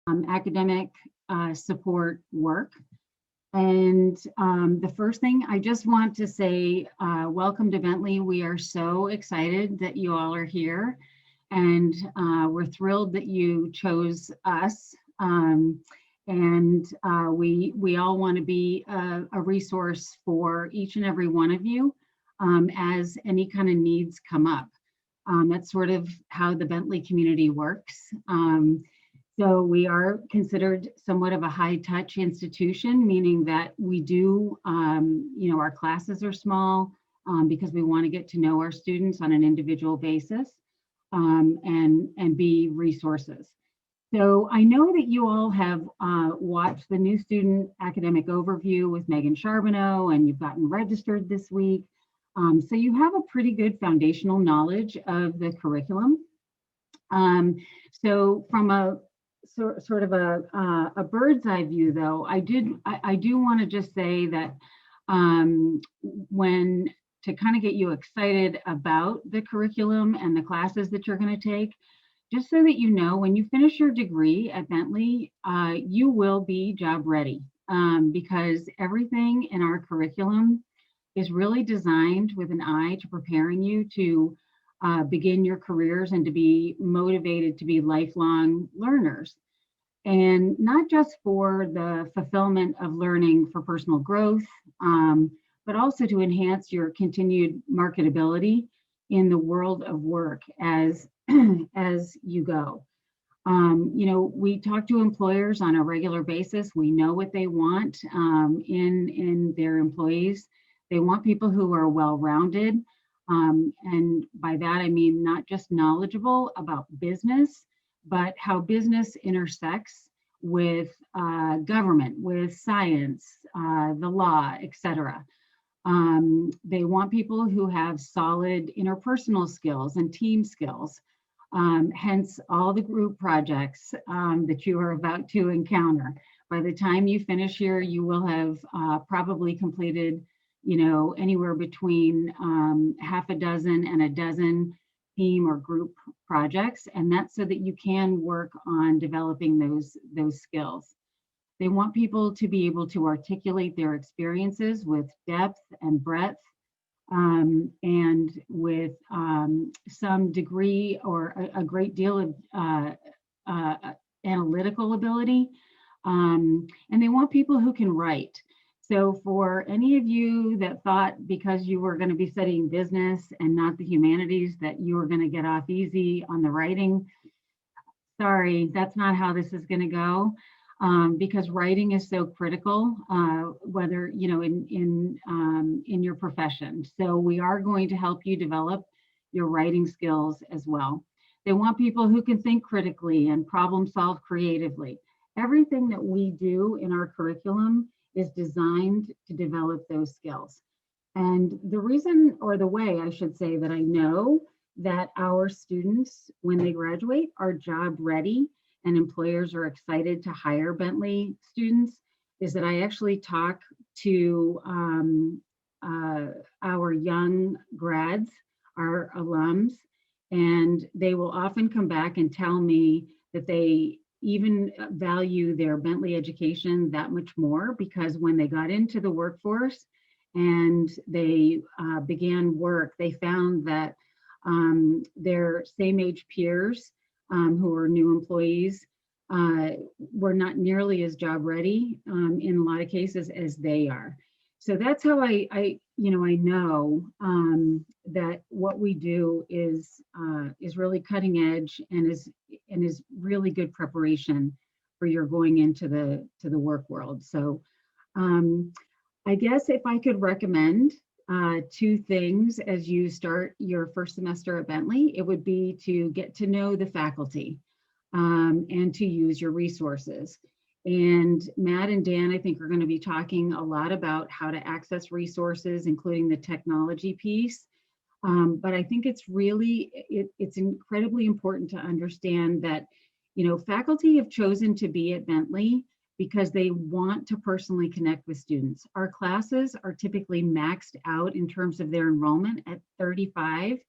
academic support work. And the first thing I just want to say, welcome to Bentley. We are so excited that you all are here, and we're thrilled that you chose us. We all want to be a resource for each and every one of you as any kind of needs come up. That's sort of how the Bentley community works. So we are considered somewhat of a high touch institution, meaning that we do, our classes are small because we want to get to know our students on an individual basis and be resources. So I know that you all have watched the new student academic overview with Megan Charbonneau, and you've gotten registered this week. So you have a pretty good foundational knowledge of the curriculum. So from a sort of a bird's eye view, though, I do want to just say that when to kind of get you excited about the curriculum and the classes that you're going to take, just so that you know, when you finish your degree at Bentley, you will be job ready because everything in our curriculum is really designed with an eye to preparing you to begin your careers and to be motivated to be lifelong learners. And not just for the fulfillment of learning for personal growth, but also to enhance your continued marketability in the world of work as you go. We talk to employers on a regular basis. We know what they want in their employees. They want people who are well-rounded. And by that, I mean not just knowledgeable about business, but how business intersects with government, with science, the law, etc. They want people who have solid interpersonal skills and team skills, hence all the group projects that you are about to encounter. By the time you finish here, you will have probably completed anywhere between half a dozen and a dozen team or group projects, and that's so that you can work on developing those skills. They want people to be able to articulate their experiences with depth and breadth, and with some degree or a great deal of analytical ability, and they want people who can write. So for any of you that thought because you were going to be studying business and not the humanities that you were going to get off easy on the writing, sorry, that's not how this is going to go, because writing is so critical, whether in your profession. So we are going to help you develop your writing skills as well. They want people who can think critically and problem solve creatively. Everything that we do in our curriculum is designed to develop those skills. And the reason, or the way I should say, that I know that our students, when they graduate, are job ready and employers are excited to hire Bentley students is that I actually talk to our young grads, our alums, and they will often come back and tell me that they even value their Bentley education that much more, because when they got into the workforce and they began work, they found that their same age peers who are new employees were not nearly as job ready in a lot of cases as they are. So that's how I know that what we do is really cutting edge and is really good preparation for your going into the work world. So I guess if I could recommend two things as you start your first semester at Bentley, it would be to get to know the faculty and to use your resources. And Matt and Dan, I think, are going to be talking a lot about how to access resources, including the technology piece. But I think it's incredibly important to understand that, faculty have chosen to be at Bentley because they want to personally connect with students. Our classes are typically maxed out in terms of their enrollment at 35,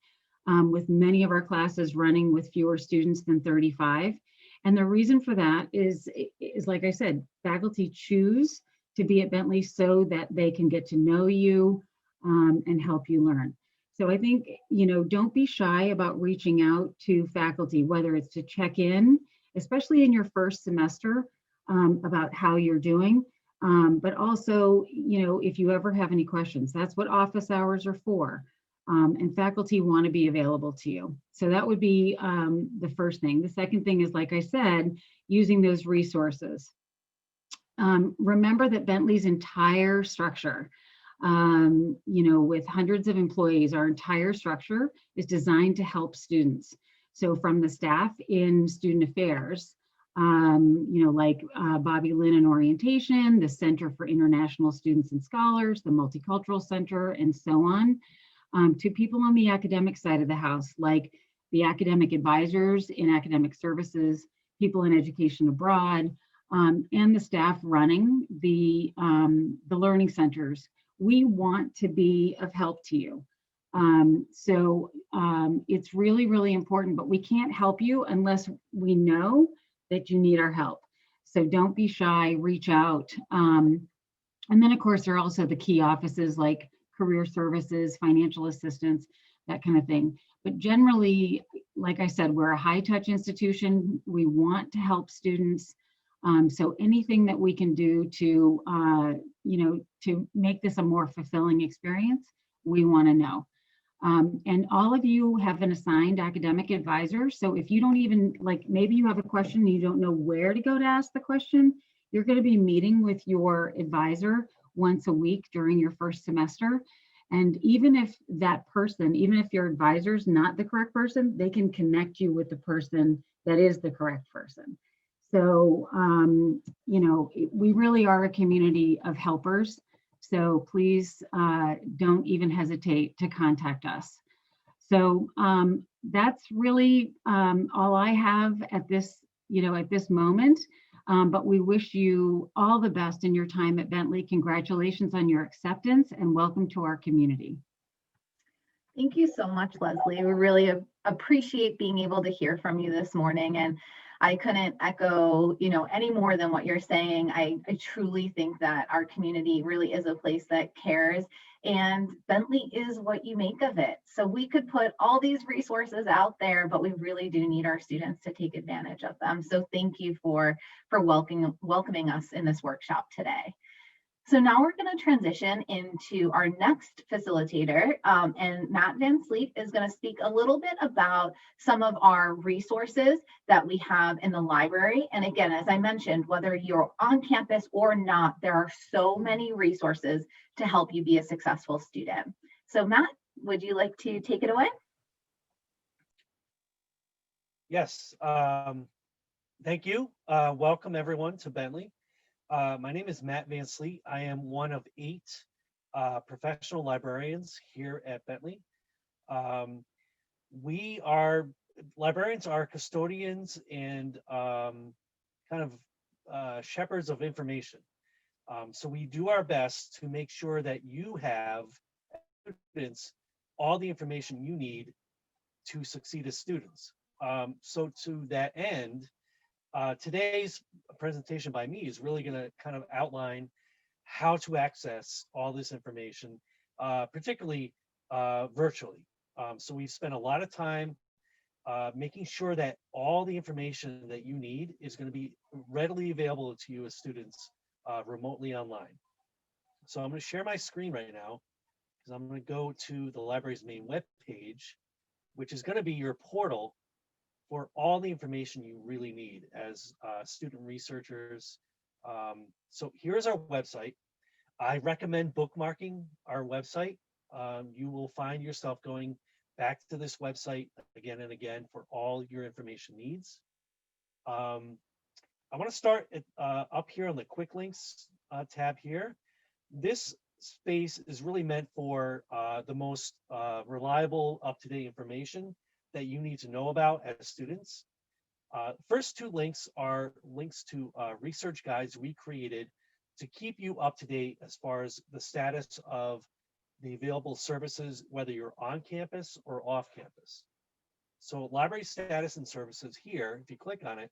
with many of our classes running with fewer students than 35. And the reason for that is like I said, faculty choose to be at Bentley so that they can get to know you and help you learn. So I think, don't be shy about reaching out to faculty, whether it's to check in, especially in your first semester, about how you're doing. But also, if you ever have any questions, that's what office hours are for. And faculty want to be available to you. So that would be the first thing. The second thing is, like I said, using those resources. Remember that Bentley's entire structure, with hundreds of employees, our entire structure is designed to help students. So from the staff in student affairs, like Bobby Lynn in orientation, the Center for International Students and Scholars, the Multicultural Center, and so on, to people on the academic side of the house, like the academic advisors in academic services, people in education abroad, and the staff running the learning centers. We want to be of help to you. So it's really, really important, but we can't help you unless we know that you need our help. So don't be shy, reach out. And then of course, there are also the key offices like career services, financial assistance, that kind of thing. But generally, like I said, we're a high touch institution. We want to help students. So anything that we can do to, to make this a more fulfilling experience, we want to know. And all of you have an assigned academic advisor. So if you don't even, maybe you have a question and you don't know where to go to ask the question, you're going to be meeting with your advisor once a week during your first semester. And even if your advisor is not the correct person, they can connect you with the person that is the correct person. So, we really are a community of helpers. So please don't even hesitate to contact us. So that's really all I have at this moment. But we wish you all the best in your time at Bentley. Congratulations on your acceptance and welcome to our community. Thank you so much, Leslie. We really appreciate being able to hear from you this morning. And I couldn't echo, any more than what you're saying. I truly think that our community really is a place that cares, and Bentley is what you make of it. So we could put all these resources out there, but we really do need our students to take advantage of them. So thank you for welcoming us in this workshop today. So now we're going to transition into our next facilitator, and Matt Van Sleet is going to speak a little bit about some of our resources that we have in the library. And again, as I mentioned, whether you're on campus or not, there are so many resources to help you be a successful student. So Matt, would you like to take it away? Yes, thank you. Welcome everyone to Bentley. My name is Matt Van Sleet. I am one of 8 professional librarians here at Bentley. Librarians are custodians and shepherds of information. So we do our best to make sure that you have, students, all the information you need to succeed as students. So to that end, today's presentation by me is really going to kind of outline how to access all this information, particularly virtually. So we've spent a lot of time making sure that all the information that you need is going to be readily available to you as students remotely online. So I'm going to share my screen right now because I'm going to go to the library's main web page, which is going to be your portal for all the information you really need as student researchers. So here's our website. I recommend bookmarking our website. You will find yourself going back to this website again and again for all your information needs. I want to start up here on the quick links tab here. This space is really meant for the most reliable, up-to-date information that you need to know about as students. First 2 links are links to research guides we created to keep you up to date as far as the status of the available services, whether you're on campus or off campus. So library status and services here, if you click on it,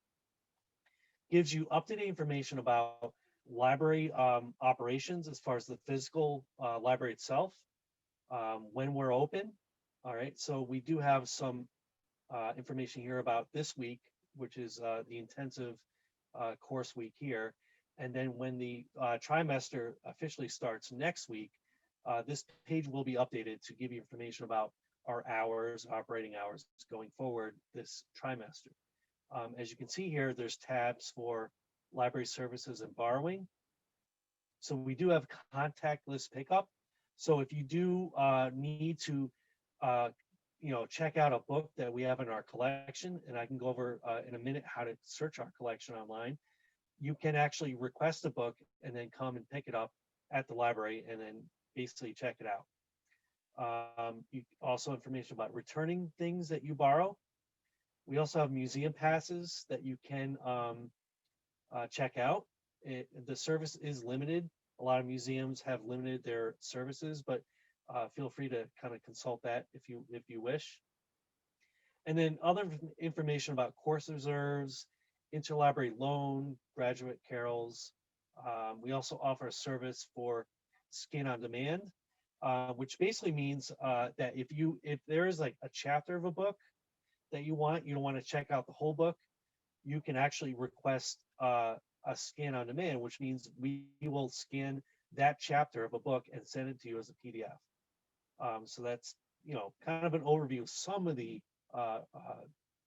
gives you up-to-date information about library operations as far as the physical library itself, when we're open. All right, so we do have some information here about this week, which is the intensive course week here. And then when the trimester officially starts next week, this page will be updated to give you information about our hours, operating hours going forward this trimester. As you can see here, there's tabs for library services and borrowing. So we do have contactless pickup. So if you do need to, check out a book that we have in our collection, and I can go over in a minute how to search our collection online, you can actually request a book and then come and pick it up at the library and then basically check it out. Also information about returning things that you borrow. We also have museum passes that you can check out. The service is limited. A lot of museums have limited their services, but feel free to kind of consult that if you wish. And then other information about course reserves, interlibrary loan, graduate carols. We also offer a service for scan on demand, which basically means that if there is like a chapter of a book that you don't want to check out the whole book, you can actually request a scan on demand, which means we will scan that chapter of a book and send it to you as a PDF. So that's kind of an overview of some of the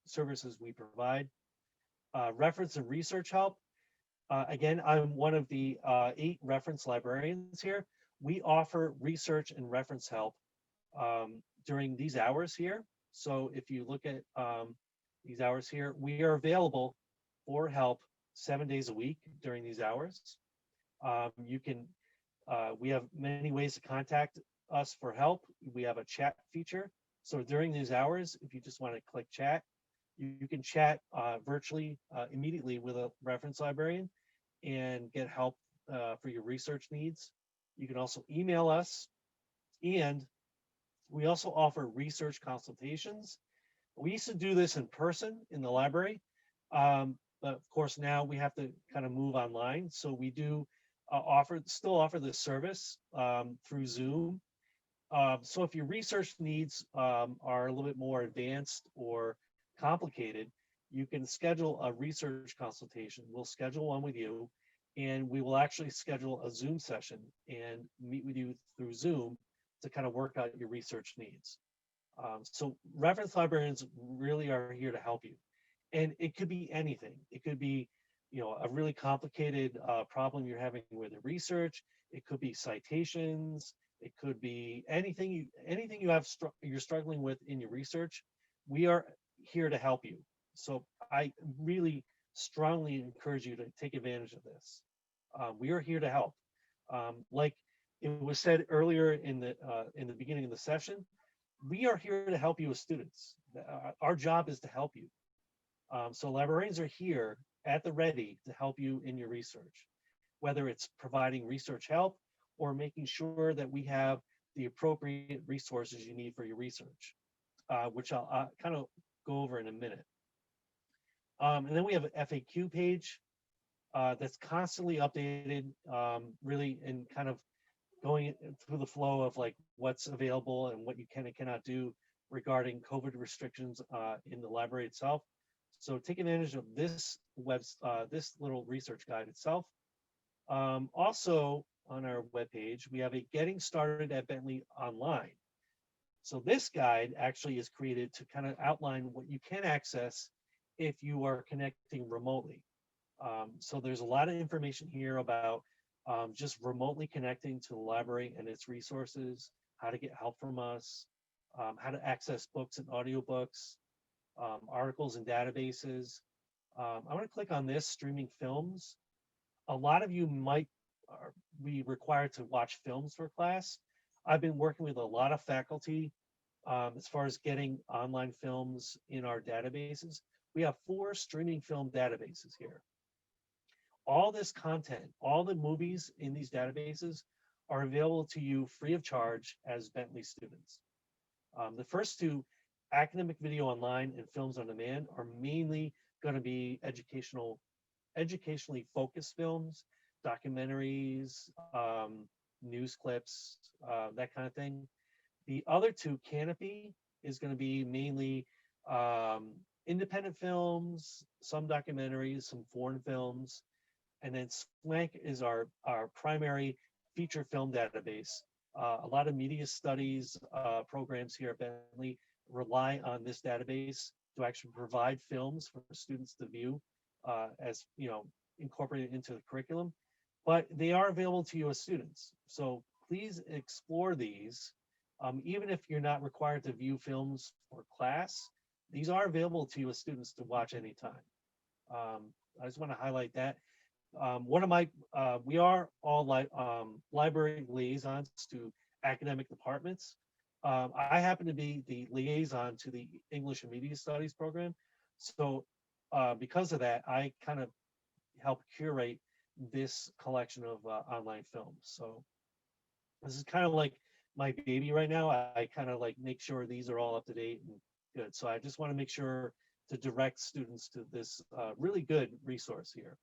services we provide. Reference and research help. Again, I'm one of the 8 reference librarians here. We offer research and reference help during these hours here. So if you look at these hours here, we are available for help 7 days a week during these hours. We have many ways to contact us for help. We have a chat feature. So during these hours, if you just want to click chat, you can chat virtually immediately with a reference librarian and get help for your research needs. You can also email us, and we also offer research consultations. We used to do this in person in the library, but of course now we have to kind of move online. So we do still offer this service through Zoom. So if your research needs are a little bit more advanced or complicated, you can schedule a research consultation. We'll schedule one with you, and we will actually schedule a Zoom session and meet with you through Zoom to kind of work out your research needs. So reference librarians really are here to help you. And it could be anything. It could be, a really complicated problem you're having with the research. It could be citations. It could be anything you're struggling with in your research. We are here to help you. So I really strongly encourage you to take advantage of this. We are here to help. Like it was said earlier in the beginning of the session, we are here to help you as students. Our job is to help you. So librarians are here at the ready to help you in your research, whether it's providing research help or making sure that we have the appropriate resources you need for your research, which I'll kind of go over in a minute. And then we have an FAQ page that's constantly updated, really, and kind of going through the flow of like what's available and what you can and cannot do regarding COVID restrictions in the library itself. So take advantage of this this little research guide itself. Also on our webpage, we have a Getting Started at Bentley Online. So this guide actually is created to kind of outline what you can access if you are connecting remotely. So there's a lot of information here about just remotely connecting to the library and its resources, how to get help from us, how to access books and audiobooks, articles and databases. I'm going to click on this, streaming films. A lot of you might be required to watch films for class. I've been working with a lot of faculty as far as getting online films in our databases. We have 4 streaming film databases here. All this content, all the movies in these databases are available to you free of charge as Bentley students. The first 2, Academic Video Online and Films on Demand, are mainly going to be educational educationally focused films, documentaries, news clips, that kind of thing. The other two, Canopy, is going to be mainly independent films, some documentaries, some foreign films, and then Swank is our primary feature film database. A lot of media studies programs here at Bentley rely on this database to actually provide films for students to view as incorporated into the curriculum. But they are available to you as students. So please explore these. Even if you're not required to view films for class, these are available to you as students to watch anytime. I just want to highlight that. We are all library liaisons to academic departments. I happen to be the liaison to the English and Media Studies program. So because of that, I kind of help curate this collection of online films. So this is kind of like my baby right now. I kind of like make sure these are all up to date and good. So I just want to make sure to direct students to this really good resource here.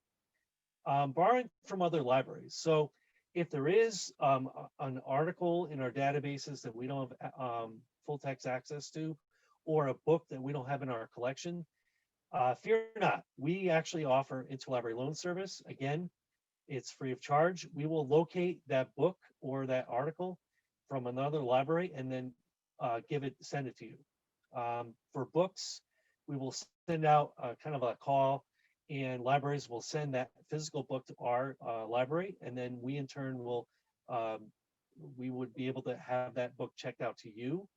Borrowing from other libraries. So if there is an article in our databases that we don't have full text access to, or a book that we don't have in our collection, fear not. We actually offer interlibrary loan service. Again, it's free of charge. We will locate that book or that article from another library and then send it to you. For books, we will send out kind of a call, and libraries will send that physical book to our library, and then we in turn will we would be able to have that book checked out to you.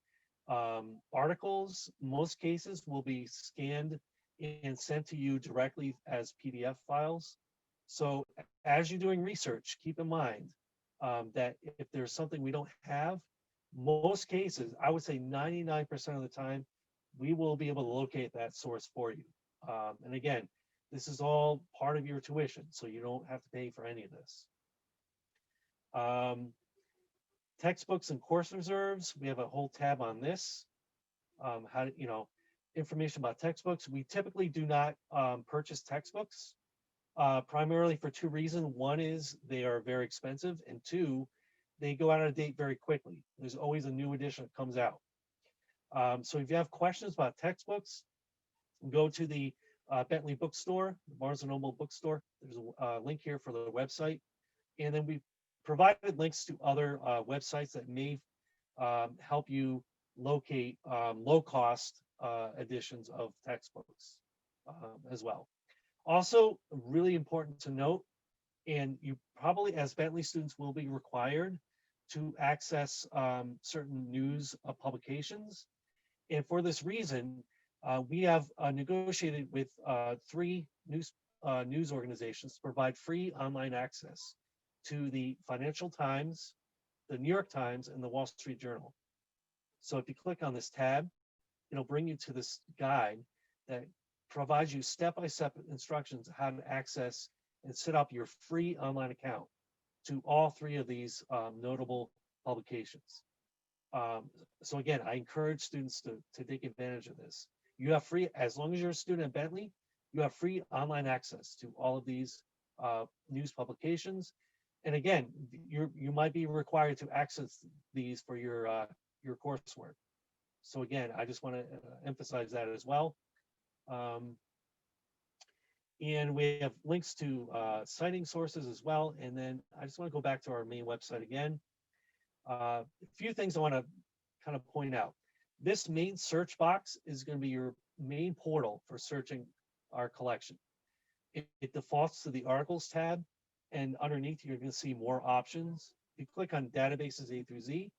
Articles, most cases, will be scanned and sent to you directly as PDF files. So as you're doing research, keep in mind that if there's something we don't have, most cases, I would say 99% of the time, we will be able to locate that source for you. And again, this is all part of your tuition, so you don't have to pay for any of this. Textbooks and course reserves, we have a whole tab on this. Information about textbooks. We typically do not purchase textbooks, primarily for two reasons. One is they are very expensive, and two, they go out of date very quickly. There's always a new edition that comes out. So if you have questions about textbooks, go to the Bentley bookstore, the Barnes & Noble bookstore. There's a link here for the website. And then we provided links to other websites that may help you locate low-cost editions of textbooks as well. Also, really important to note, and you probably, as Bentley students, will be required to access certain news publications. And for this reason, we have negotiated with three news organizations to provide free online access to the Financial Times, the New York Times, and the Wall Street Journal. So if you click on this tab, it'll bring you to this guide that provides you step-by-step instructions on how to access and set up your free online account to all three of these notable publications. So again, I encourage students to take advantage of this. You have free, as long as you're a student at Bentley, you have free online access to all of these news publications. And again, you might be required to access these for your coursework. So again, I just want to emphasize that as well. And we have links to citing sources as well. And then I just want to go back to our main website again. A few things I want to kind of point out. This main search box is going to be your main portal for searching our collection. It defaults to the articles tab, and underneath you're going to see more options. You click on databases A through Z.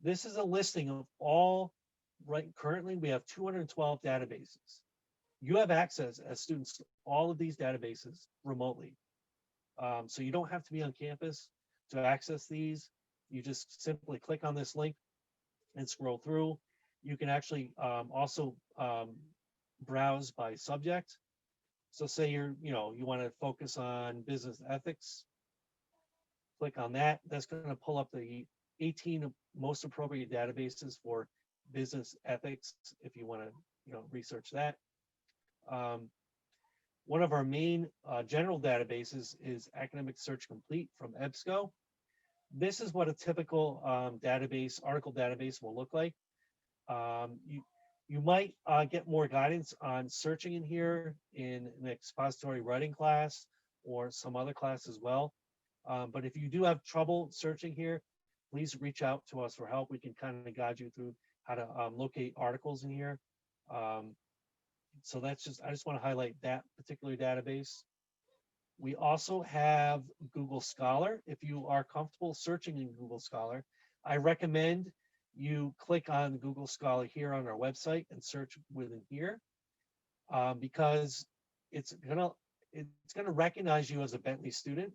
This is a listing of all, right, currently we have 212 databases. You have access as students to all of these databases remotely. So you don't have to be on campus to access these. You just simply click on this link and scroll through. You can actually also browse by subject. So say you want to focus on business ethics, click on that. That's going to pull up the 18 most appropriate databases for business ethics if you want to research that. One of our main general databases is Academic Search Complete from EBSCO. This is what a typical database, article database will look like. You might get more guidance on searching in here in an expository writing class or some other class as well. But if you do have trouble searching here, please reach out to us for help. We can kind of guide you through how to locate articles in here. So I just want to highlight that particular database. We also have Google Scholar. If you are comfortable searching in Google Scholar, I recommend you click on Google Scholar here on our website and search within here, because it's gonna recognize you as a Bentley student.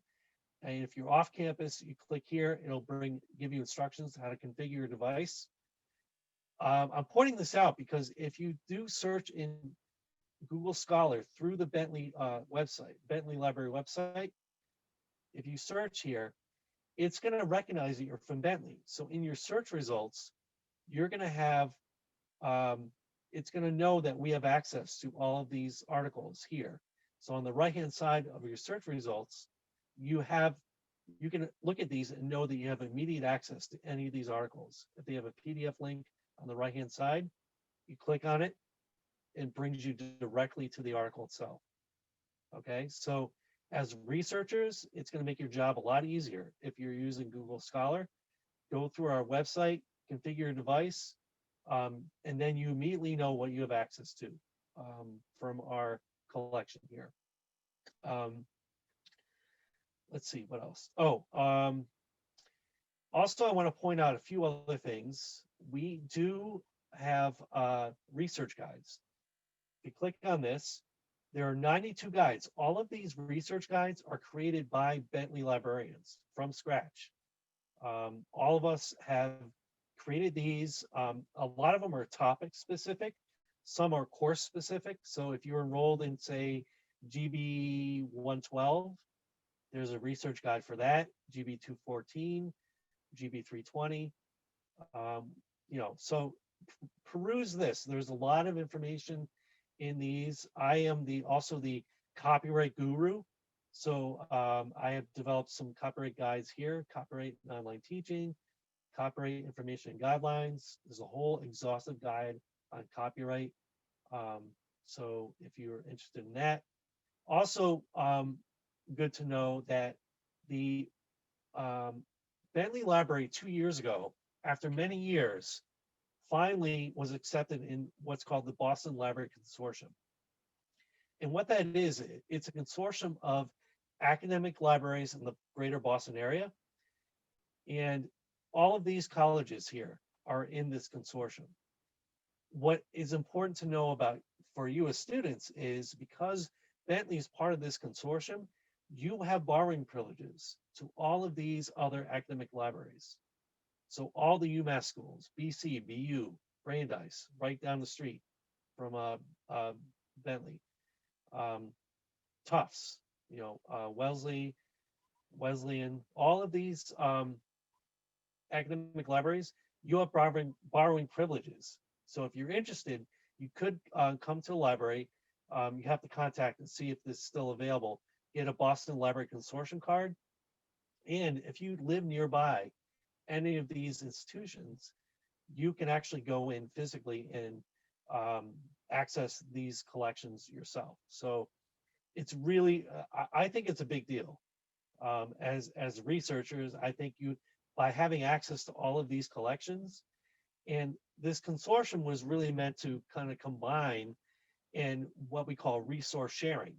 And if you're off campus, you click here, it'll give you instructions how to configure your device. I'm pointing this out because if you do search in Google Scholar through the Bentley website, Bentley Library website, if you search here, it's going to recognize that you're from Bentley. So in your search results, you're going to have, it's going to know that we have access to all of these articles here. So on the right-hand side of your search results, you can look at these and know that you have immediate access to any of these articles. If they have a PDF link on the right-hand side, you click on it, it brings you directly to the article itself. Okay, so as researchers, it's going to make your job a lot easier if you're using Google Scholar. Go through our website, configure your device, and then you immediately know what you have access to from our collection here. Let's see, what else? Also, I want to point out a few other things. We do have research guides. If you click on this, there are 92 guides. All of these research guides are created by Bentley librarians from scratch. All of us have created these. A lot of them are topic specific. Some are course specific. So if you're enrolled in, say, GB 112, there's a research guide for that. GB 214, GB 320. So peruse this. There's a lot of information in these. I am also the copyright guru. So I have developed some copyright guides here, copyright and online teaching, copyright information and guidelines. There's a whole exhaustive guide on copyright. So if you're interested in that. Also, good to know that the Bentley Library 2 years ago, after many years, finally was accepted in what's called the Boston Library Consortium. And what that is, it's a consortium of academic libraries in the greater Boston area. And all of these colleges here are in this consortium. What is important to know about for you as students is because Bentley is part of this consortium, you have borrowing privileges to all of these other academic libraries. So all the UMass schools, BC, BU, Brandeis, right down the street from Bentley, Tufts, Wellesley, Wesleyan, all of these academic libraries, you have borrowing privileges. So if you're interested, you could come to the library. You have to contact and see if this is still available. Get a Boston Library Consortium card. And if you live nearby any of these institutions, you can actually go in physically and access these collections yourself. So it's really, I think it's a big deal. As researchers, I think by having access to all of these collections, and this consortium was really meant to kind of combine in what we call resource sharing.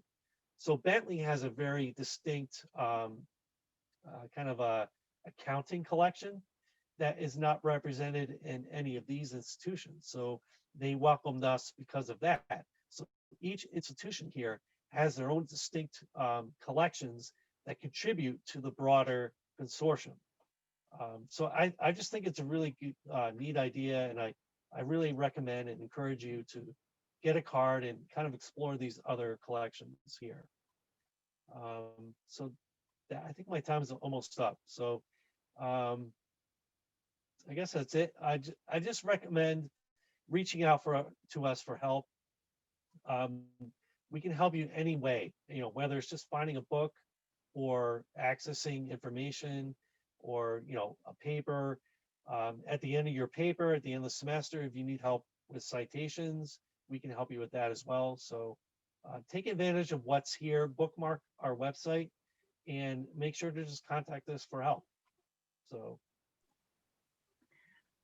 So Bentley has a very distinct kind of a accounting collection that is not represented in any of these institutions. So they welcomed us because of that. So each institution here has their own distinct collections that contribute to the broader consortium. So I just think it's a really good, neat idea, and I really recommend and encourage you to get a card and kind of explore these other collections here. So I think my time is almost up. So I guess that's it. I just recommend reaching out to us for help. we can help you in any way, whether it's just finding a book or accessing information or, a paper. At the end of your paper, at the end of the semester, if you need help with citations, we can help you with that as well. So take advantage of what's here, bookmark our website, and make sure to just contact us for help. So.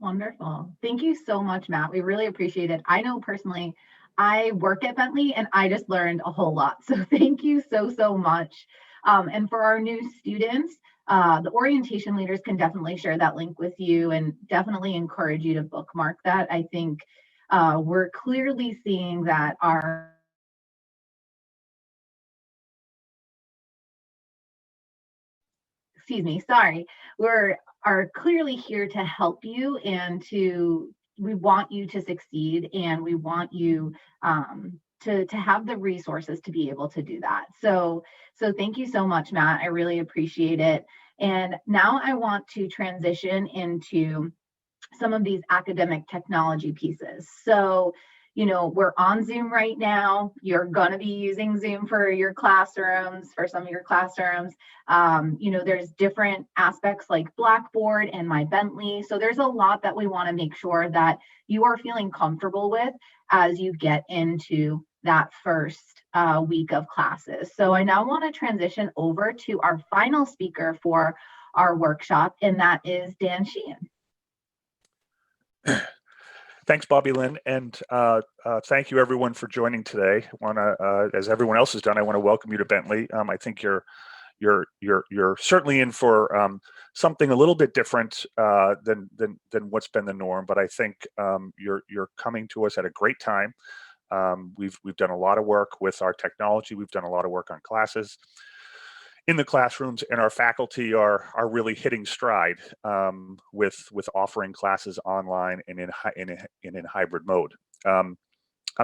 Wonderful. Thank you so much, Matt. We really appreciate it. I know personally, I work at Bentley and I just learned a whole lot. So thank you so, so much. And for our new students, the orientation leaders can definitely share that link with you and definitely encourage you to bookmark that. I think we're clearly seeing that our are clearly here to help you and we want you to succeed, and we want you to have the resources to be able to do that. So thank you so much, Matt. I really appreciate it. And now I want to transition into some of these academic technology pieces. So, we're on Zoom right now. You're going to be using Zoom for your classrooms, for some of your classrooms. There's different aspects like Blackboard and My Bentley. So there's a lot that we want to make sure that you are feeling comfortable with as you get into that first week of classes. So I now want to transition over to our final speaker for our workshop, and that is Dan Sheehan. Thanks, Bobby Lynn, and thank you everyone for joining today. I want to, as everyone else has done, I want to welcome you to Bentley. I think you're certainly in for something a little bit different than what's been the norm. But I think you're coming to us at a great time. We've done a lot of work with our technology. We've done a lot of work on classes in the classrooms, and our faculty are really hitting stride with offering classes online and in hybrid mode. I'm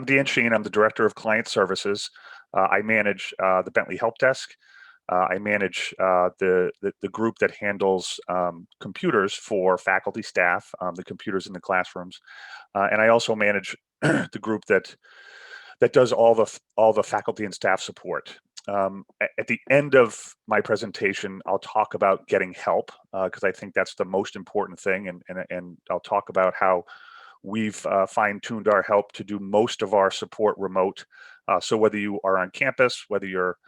Dan Sheehan. I'm the Director of Client Services. I manage the Bentley Help Desk. I manage the group that handles computers for faculty staff, the computers in the classrooms, and I also manage the group that does all the faculty and staff support. At the end of my presentation, I'll talk about getting help because I think that's the most important thing, and I'll talk about how we've fine-tuned our help to do most of our support remote. So whether you are on campus, whether you're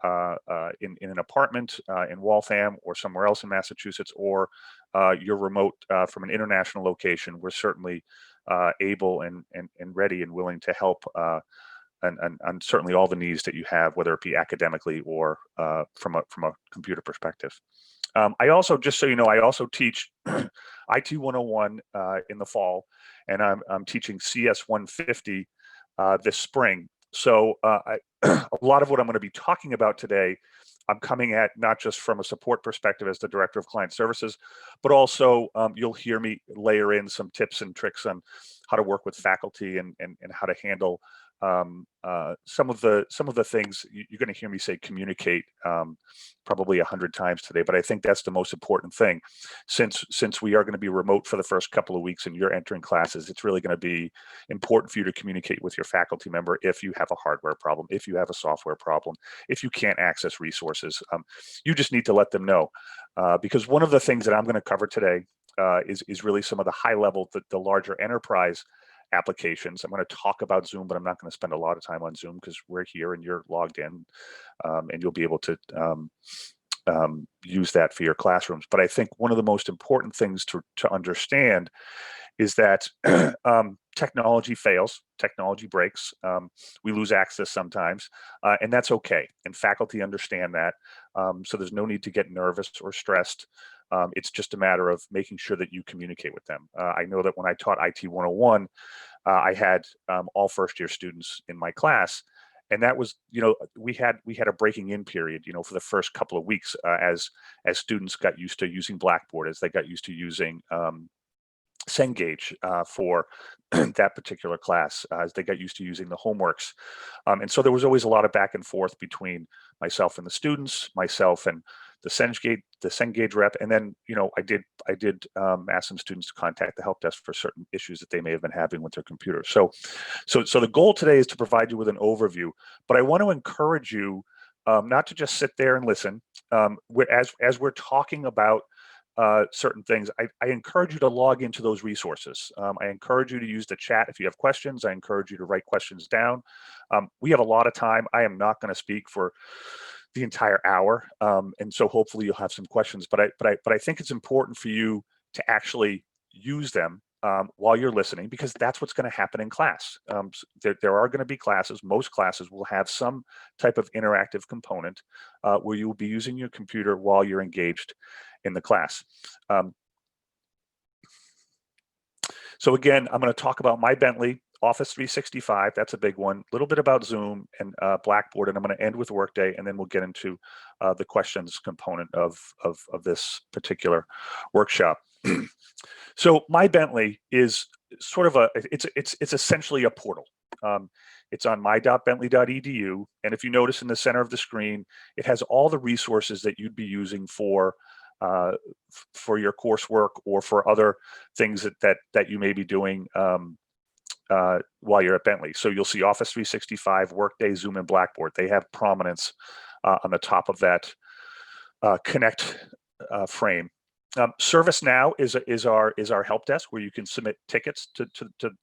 in an apartment in Waltham or somewhere else in Massachusetts, or you're remote from an international location, we're certainly able and ready and willing to help and certainly all the needs that you have, whether it be academically or from a computer perspective. I also, just so you know, I also teach IT 101 in the fall, and I'm teaching CS 150 this spring. So a lot of what I'm going to be talking about today, I'm coming at not just from a support perspective as the Director of Client Services, but also you'll hear me layer in some tips and tricks on how to work with faculty and how to handle some of the things. You're going to hear me say communicate probably 100 times today, but I think that's the most important thing. Since we are going to be remote for the first couple of weeks and you're entering classes, it's really going to be important for you to communicate with your faculty member if you have a hardware problem, if you have a software problem, if you can't access resources. You just need to let them know, because one of the things that I'm going to cover today is really some of the high level, the larger enterprise applications. I'm going to talk about Zoom, but I'm not going to spend a lot of time on Zoom because we're here and you're logged in, and you'll be able to use that for your classrooms. But I think one of the most important things to understand is that technology fails, technology breaks, we lose access sometimes, and that's okay. And faculty understand that, so there's no need to get nervous or stressed. It's just a matter of making sure that you communicate with them. I know that when I taught IT 101, I had all first-year students in my class, and that was, we had a breaking in period, for the first couple of weeks as students got used to using Blackboard, as they got used to using Cengage for that particular class, as they got used to using the homeworks. And so there was always a lot of back and forth between myself and the students, myself and the Cengage rep, and then I did ask some students to contact the help desk for certain issues that they may have been having with their computer. So the goal today is to provide you with an overview, but I want to encourage you not to just sit there and listen. As we're talking about certain things, I encourage you to log into those resources. I encourage you to use the chat if you have questions. I encourage you to write questions down. We have a lot of time. I am not going to speak for the entire hour, and so hopefully you'll have some questions. But I think it's important for you to actually use them while you're listening, because that's what's going to happen in class. There are going to be classes. Most classes will have some type of interactive component where you will be using your computer while you're engaged in the class. So again, I'm going to talk about My Bentley, Office 365. That's a big one. A little bit about Zoom and Blackboard, and I'm going to end with Workday, and then we'll get into the questions component of this particular workshop. So My Bentley is sort of it's essentially a portal. It's on my.bentley.edu, and if you notice in the center of the screen, it has all the resources that you'd be using for your coursework or for other things that you may be doing while you're at Bentley. So you'll see Office 365, Workday, Zoom, and Blackboard. They have prominence on the top of that Connect frame. ServiceNow is our help desk, where you can submit tickets to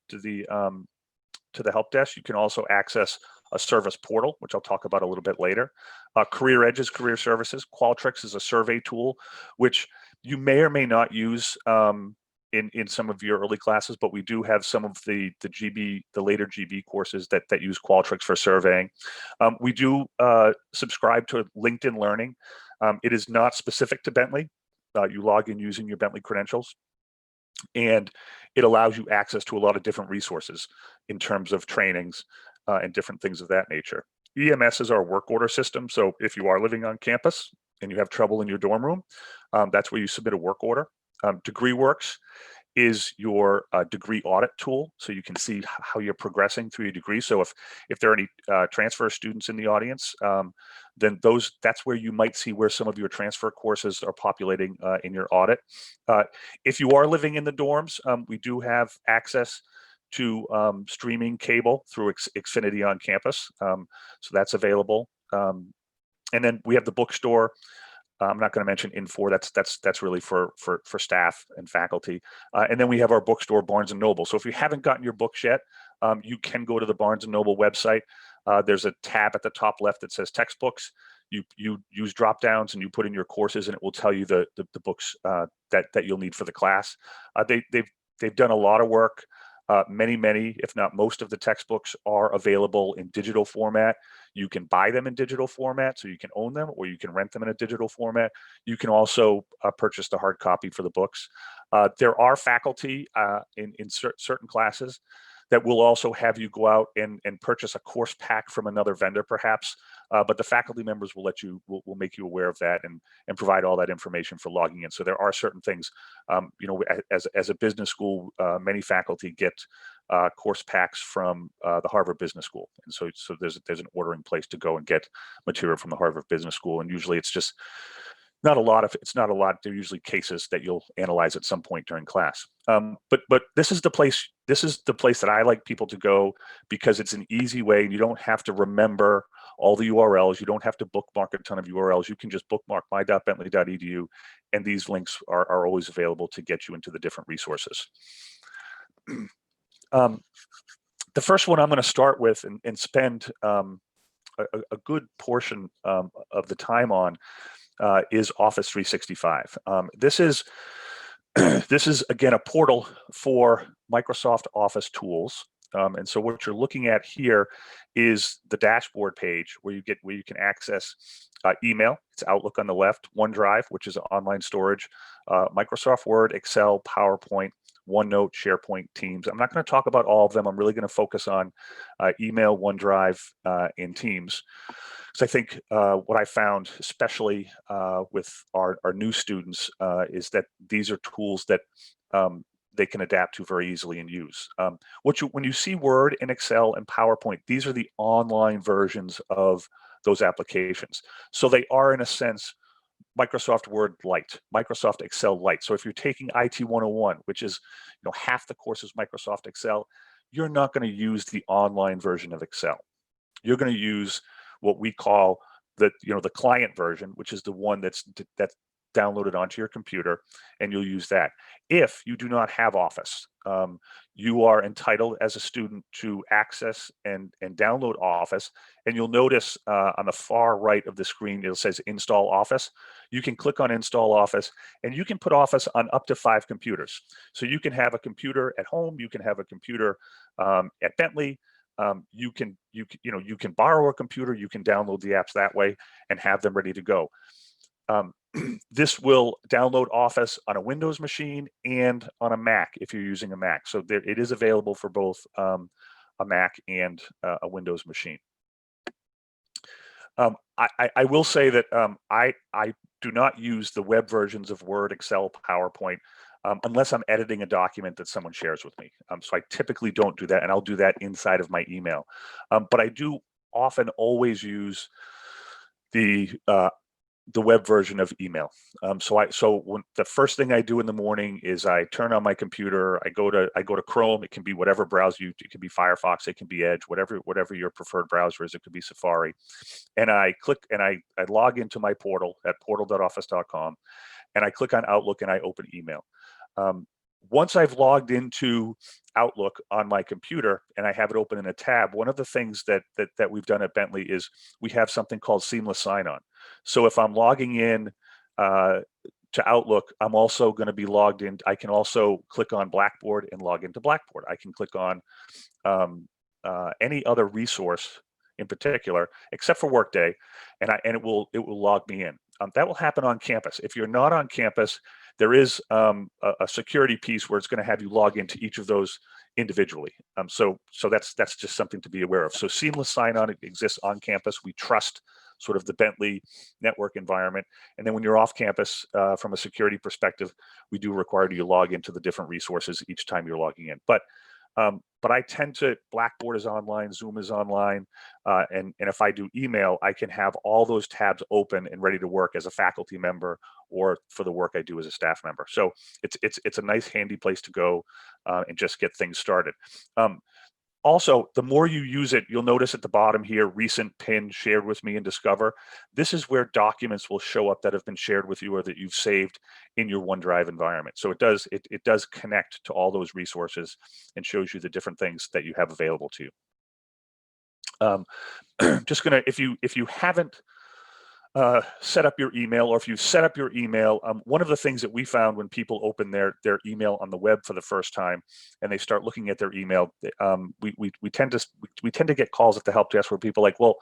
the help desk. You can also access a service portal, which I'll talk about a little bit later. Career Edge is career services. Qualtrics is a survey tool, which you may or may not use in some of your early classes, but we do have some of the later GB courses that use Qualtrics for surveying. We do subscribe to LinkedIn Learning. It is not specific to Bentley. You log in using your Bentley credentials, and it allows you access to a lot of different resources in terms of trainings and different things of that nature. EMS is our work order system. So if you are living on campus and you have trouble in your dorm room, that's where you submit a work order. DegreeWorks is your degree audit tool, so you can see how you're progressing through your degree. So if there are any transfer students in the audience, then that's where you might see where some of your transfer courses are populating in your audit. If you are living in the dorms, we do have access to streaming cable through Xfinity on campus, so that's available. And then we have the bookstore. I'm not going to mention Infor. That's really for staff and faculty. And then we have our bookstore, Barnes and Noble. So if you haven't gotten your books yet, you can go to the Barnes and Noble website. There's a tab at the top left that says textbooks. You use drop downs and you put in your courses, and it will tell you the books that you'll need for the class. They've done a lot of work. Many, if not most of the textbooks are available in digital format. You can buy them in digital format, so you can own them, or you can rent them in a digital format. You can also purchase the hard copy for the books. There are faculty in certain classes that will also have you go out and purchase a course pack from another vendor, perhaps. But the faculty members will will make you aware of that and provide all that information for logging in. So there are certain things, as a business school, many faculty get course packs from the Harvard Business School, and so there's an ordering place to go and get material from the Harvard Business School, and usually it's just not a lot. They're usually cases that you'll analyze at some point during class. But this is the place. This is the place that I like people to go, because it's an easy way. You don't have to remember all the URLs. You don't have to bookmark a ton of URLs. You can just bookmark my.bentley.edu, and these links are always available to get you into the different resources. The first one I'm going to start with and spend a good portion of the time on is Office 365. This is again a portal for Microsoft Office tools, and so what you're looking at here is the dashboard page where you can access email. It's Outlook on the left, OneDrive, which is online storage, Microsoft Word, Excel, PowerPoint, OneNote, SharePoint, Teams. I'm not going to talk about all of them. I'm really going to focus on email, OneDrive, and Teams. So I think what I found, especially with our new students, is that these are tools that they can adapt to very easily and use. When you see Word and Excel and PowerPoint, these are the online versions of those applications. So they are, in a sense, Microsoft Word Lite, Microsoft Excel Lite. So if you're taking IT 101, which is half the course is Microsoft Excel, you're not going to use the online version of Excel. You're going to use what we call the client version, which is the one that's downloaded onto your computer, and you'll use that. If you do not have Office, you are entitled as a student to access and download Office, and you'll notice on the far right of the screen it says Install Office. You can click on Install Office, and you can put Office on up to 5 computers. So you can have a computer at home, you can have a computer at Bentley. You can borrow a computer, you can download the apps that way and have them ready to go. This will download Office on a Windows machine and on a Mac if you're using a Mac. So it is available for both a Mac and a Windows machine. I will say that I do not use the web versions of Word, Excel, PowerPoint unless I'm editing a document that someone shares with me. So I typically don't do that, and I'll do that inside of my email. But I do often always use the web version of email. So when the first thing I do in the morning is I turn on my computer, I go to Chrome. It can be whatever browser it can be Firefox, it can be Edge, whatever your preferred browser is. It could be Safari, and I click and I log into my portal at portal.office.com, and I click on Outlook and I open email. Once I've logged into Outlook on my computer and I have it open in a tab, one of the things that we've done at Bentley is we have something called seamless sign-on. So if I'm logging in to Outlook, I'm also going to be logged in. I can also click on Blackboard and log into Blackboard. I can click on any other resource in particular, except for Workday, and it will log me in. That will happen on campus. If you're not on campus, there is a security piece where it's going to have you log into each of those individually. So that's just something to be aware of. So seamless sign-on exists on campus. We trust sort of the Bentley network environment. And then when you're off campus, from a security perspective, we do require you to log into the different resources each time you're logging in. But I tend to, Blackboard is online, Zoom is online, and if I do email, I can have all those tabs open and ready to work as a faculty member or for the work I do as a staff member. So it's a nice handy place to go and just get things started. Also, the more you use it, you'll notice at the bottom here, recent pin, shared with me, and discover. This is where documents will show up that have been shared with you or that you've saved in your OneDrive environment. So it does connect to all those resources and shows you the different things that you have available to you. Just gonna, if you haven't set up your email, or if you set up your email, one of the things that we found when people open their email on the web for the first time and they start looking at their email, we tend to get calls at the help desk where people are like, well,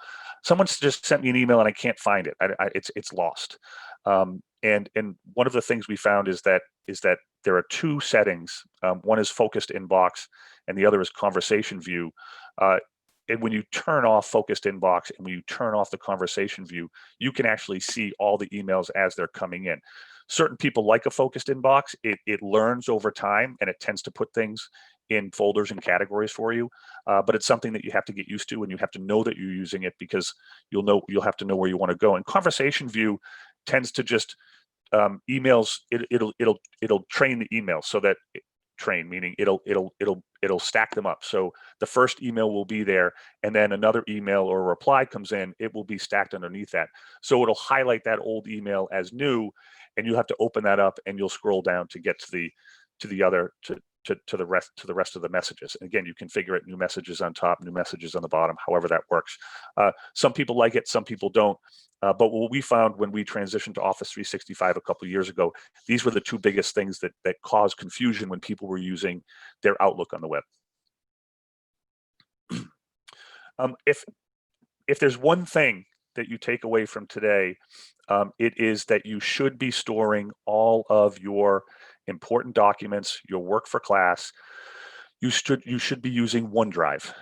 someone's just sent me an email and I can't find it. It's lost. And one of the things we found is that there are 2 settings. One is focused inbox and the other is conversation view. And when you turn off focused inbox and when you turn off the conversation view, you can actually see all the emails as they're coming in. Certain people like a focused inbox. It learns over time and it tends to put things in folders and categories for you. But it's something that you have to get used to, and you have to know that you're using it, because you'll have to know where you want to go. And conversation view tends to just emails. It'll train the email so that train, meaning it'll stack them up. So the first email will be there, and then another email or a reply comes in, it will be stacked underneath that. So it'll highlight that old email as new, and you have to open that up and you'll scroll down to get to the rest of the messages. And again, you configure it, new messages on top, new messages on the bottom, however that works. Some people like it, some people don't. But what we found when we transitioned to Office 365 a couple of years ago, these were the 2 biggest things that caused confusion when people were using their Outlook on the web. If there's one thing that you take away from today, it is that you should be storing all of your important documents, your work for class. You should be using OneDrive.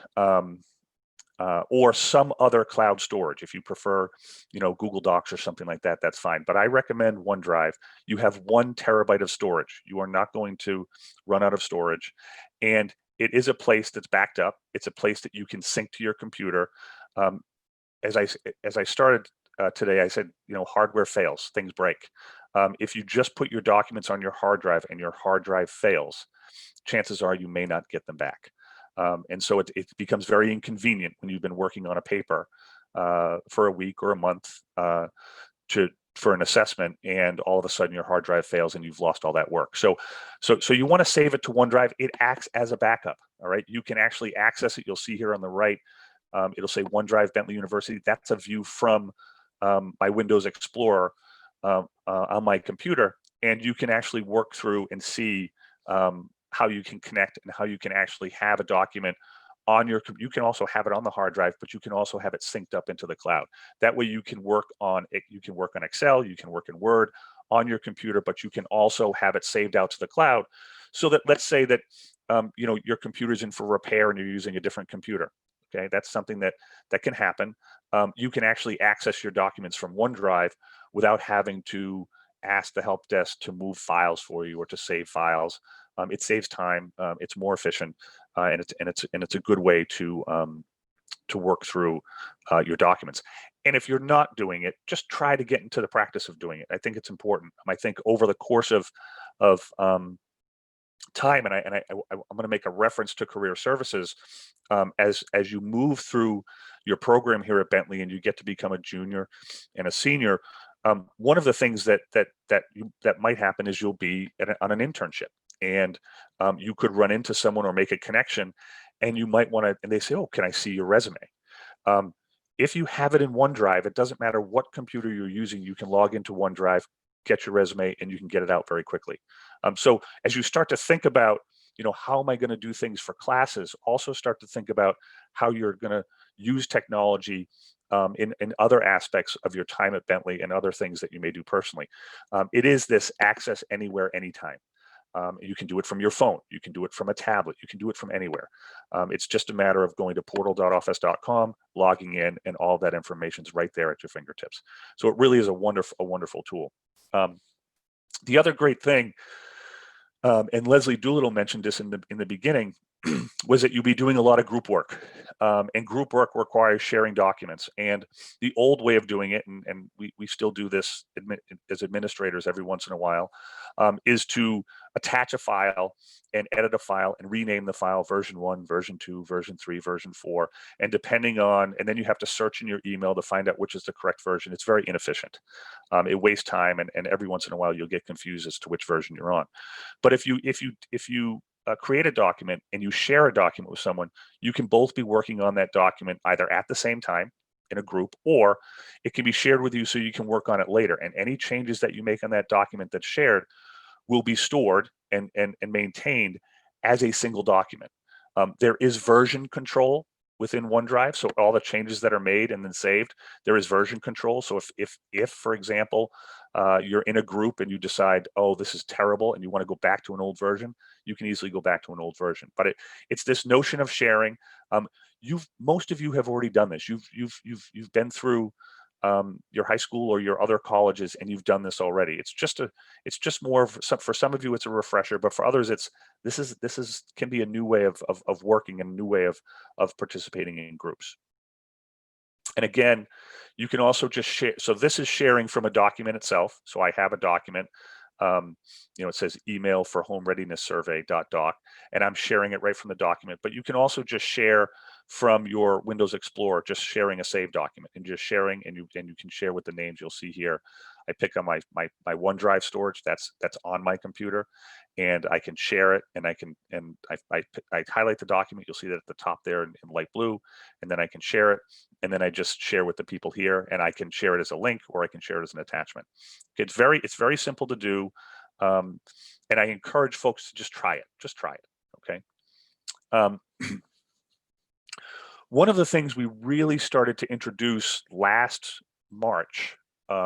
Or some other cloud storage. If you prefer, Google Docs or something like that, that's fine. But I recommend OneDrive. You have 1 terabyte of storage. You are not going to run out of storage. And it is a place that's backed up. It's a place that you can sync to your computer. As I started today, I said, hardware fails, things break. If you just put your documents on your hard drive and your hard drive fails, chances are you may not get them back. And so it becomes very inconvenient when you've been working on a paper for a week or a month for an assessment, and all of a sudden your hard drive fails and you've lost all that work. So you want to save it to OneDrive. It acts as a backup. All right, you can actually access it. You'll see here on the right, it'll say OneDrive Bentley University. That's a view from my Windows Explorer on my computer, and you can actually work through and see how you can connect and how you can actually have a document on your. You can also have it on the hard drive, but you can also have it synced up into the cloud. That way you can work on it. You can work on Excel, you can work in Word on your computer, but you can also have it saved out to the cloud. So that, let's say that your computer's in for repair and you're using a different computer. Okay, that's something that can happen. You can actually access your documents from OneDrive without having to ask the help desk to move files for you or to save files. It saves time. It's more efficient, and it's a good way to work through your documents. And if you're not doing it, just try to get into the practice of doing it. I think it's important. I think over the course of time, and I'm going to make a reference to career services, as you move through your program here at Bentley and you get to become a junior and a senior, one of the things that might happen is you'll be on an internship, and you could run into someone or make a connection, and you might want to, and they say, oh, can I see your resume? If you have it in OneDrive, it doesn't matter what computer you're using, you can log into OneDrive, get your resume, and you can get it out very quickly. So as you start to think about, how am I going to do things for classes, also start to think about how you're going to use technology in other aspects of your time at Bentley and other things that you may do personally. It is this access anywhere, anytime. You can do it from your phone. You can do it from a tablet. You can do it from anywhere. It's just a matter of going to portal.office.com, logging in, and all that information is right there at your fingertips. So it really is a wonderful tool. The other great thing, and Leslie Doolittle mentioned this in the beginning, was that you'll be doing a lot of group work, and group work requires sharing documents. And the old way of doing it, and we still do this as administrators every once in a while, is to attach a file and edit a file and rename the file version 1, version 2, version 3, version 4, and depending on, and then you have to search in your email to find out which is the correct version. It's very inefficient. It wastes time, and every once in a while you'll get confused as to which version you're on. But if you create a document and you share a document with someone, you can both be working on that document either at the same time in a group, or it can be shared with you so you can work on it later. And any changes that you make on that document that's shared will be stored and maintained as a single document. There is version control within OneDrive, so all the changes that are made and then saved, there is version control. So if for example, you're in a group and you decide, oh, this is terrible, and you want to go back to an old version, you can easily go back to an old version. But it's this notion of sharing. Most of you have already done this. You've been through your high school or your other colleges, and you've done this already. It's just more for some of you, it's a refresher, but for others, this can be a new way of working and a new way of participating in groups. And again, you can also just share. So this is sharing from a document itself. So I have a document. It says email for home readiness survey .doc, and I'm sharing it right from the document. But you can also just share from your Windows Explorer, just sharing a saved document and just sharing, and you can share with the names you'll see here. I pick on my OneDrive storage that's on my computer, and I can share it, and I highlight the document. You'll see that at the top there in light blue, and then I can share it, and then I just share with the people here, and I can share it as a link, or I can share it as an attachment. It's very simple to do, and I encourage folks to just try it. Just try it. Okay. One of the things we really started to introduce last March,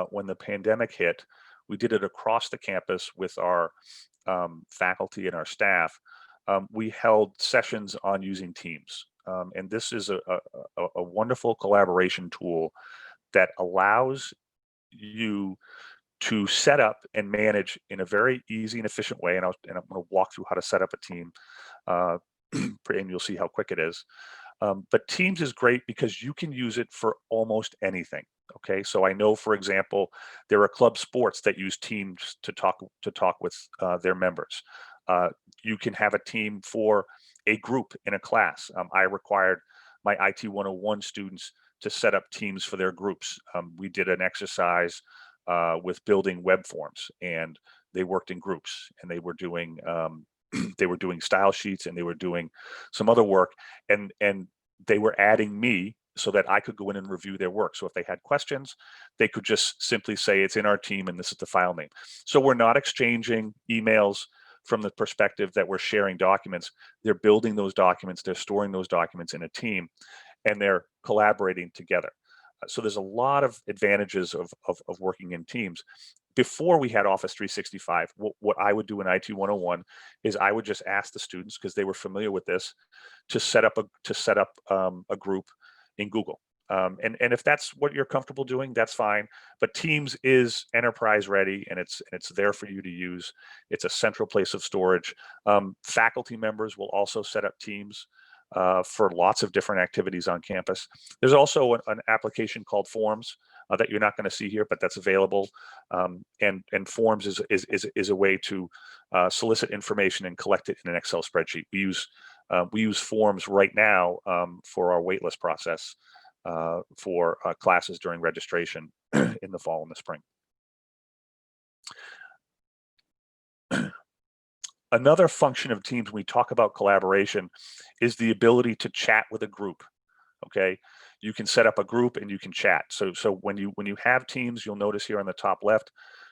when the pandemic hit, we did it across the campus with our faculty and our staff. We held sessions on using Teams. And this is a wonderful collaboration tool that allows you to set up and manage in a very easy and efficient way. And I'm going to walk through how to set up a team, and you'll see how quick it is. But Teams is great because you can use it for almost anything. Okay, so I know, for example, there are club sports that use Teams to talk with their members. You can have a team for a group in a class. I required my IT 101 students to set up teams for their groups. We did an exercise with building web forms, and they worked in groups, and they were doing they were doing style sheets, and they were doing some other work, and they were adding me so that I could go in and review their work. So if they had questions, they could just simply say, it's in our team and this is the file name. So we're not exchanging emails from the perspective that we're sharing documents. They're building those documents, they're storing those documents in a team, and they're collaborating together. So there's a lot of advantages of working in teams. Before we had Office 365, what I would do in IT 101 is I would just ask the students, because they were familiar with this, to set up a group in Google. And if that's what you're comfortable doing, that's fine. But Teams is enterprise ready, and it's there for you to use. It's a central place of storage. Faculty members will also set up Teams for lots of different activities on campus. There's also an application called Forms that you're not going to see here, but that's available. And Forms is a way to solicit information and collect it in an Excel spreadsheet. We use Forms right now for our waitlist process for classes during registration in the fall and the spring. Another function of Teams when we talk about collaboration is the ability to chat with a group. Okay, you can set up a group and you can chat. So when you have Teams, you'll notice here on the top left,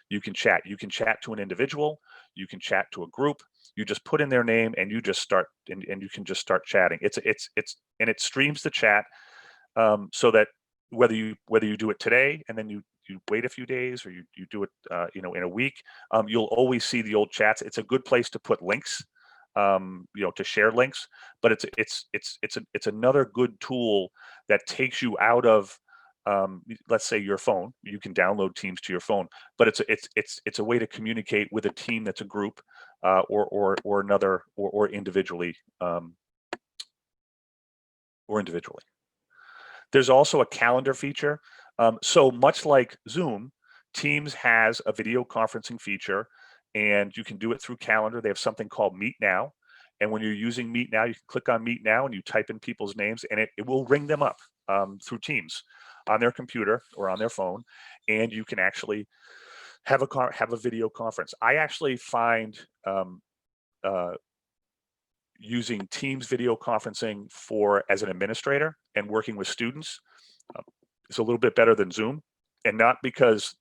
you can chat. You can chat to an individual, you can chat to a group. You just put in their name and you just start, and you can just start chatting. And it streams the chat so that whether you do it today and then you wait a few days, or you do it in a week, you'll always see the old chats. It's a good place to put links, to share links, but it's another good tool that takes you out of let's say your phone. You can download Teams to your phone, but it's a way to communicate with a team that's a group, or another, or individually, There's also a calendar feature. So much like Zoom, Teams has a video conferencing feature, and you can do it through Calendar. They have something called Meet Now. And when you're using Meet Now, you can click on Meet Now and you type in people's names, and it will ring them up through Teams on their computer or on their phone. And you can actually have a video conference. I actually find using Teams video conferencing as an administrator and working with students is a little bit better than Zoom, and not because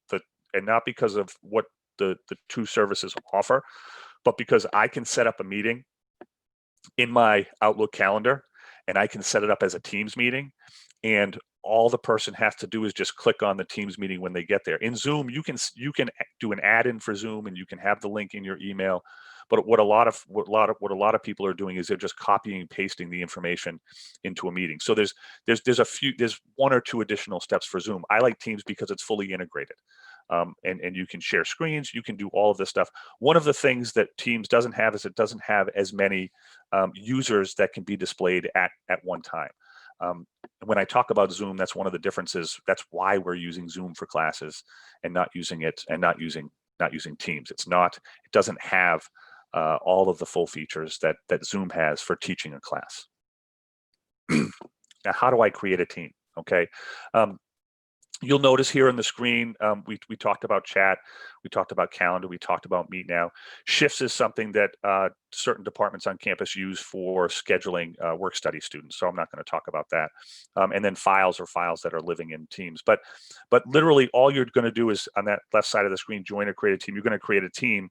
of what the two services offer, but because I can set up a meeting in my Outlook calendar, and I can set it up as a Teams meeting, and all the person has to do is just click on the Teams meeting when they get there. In Zoom, you can do an add-in for Zoom, and you can have the link in your email. But what a lot of people are doing is they're just copying and pasting the information into a meeting. So there's one or two additional steps for Zoom. I like Teams because it's fully integrated, and you can share screens. You can do all of this stuff. One of the things that Teams doesn't have is it doesn't have as many users that can be displayed at one time. When I talk about Zoom, that's one of the differences. That's why we're using Zoom for classes and not using Teams. It doesn't have all of the full features that Zoom has for teaching a class. Now, how do I create a team? Okay. You'll notice here on the screen, we talked about chat, we talked about calendar, we talked about Meet Now. Shifts is something that certain departments on campus use for scheduling work study students, so I'm not going to talk about that. And then files are files that are living in Teams. But literally all you're going to do is, on that left side of the screen, join or create a team. You're going to create a team,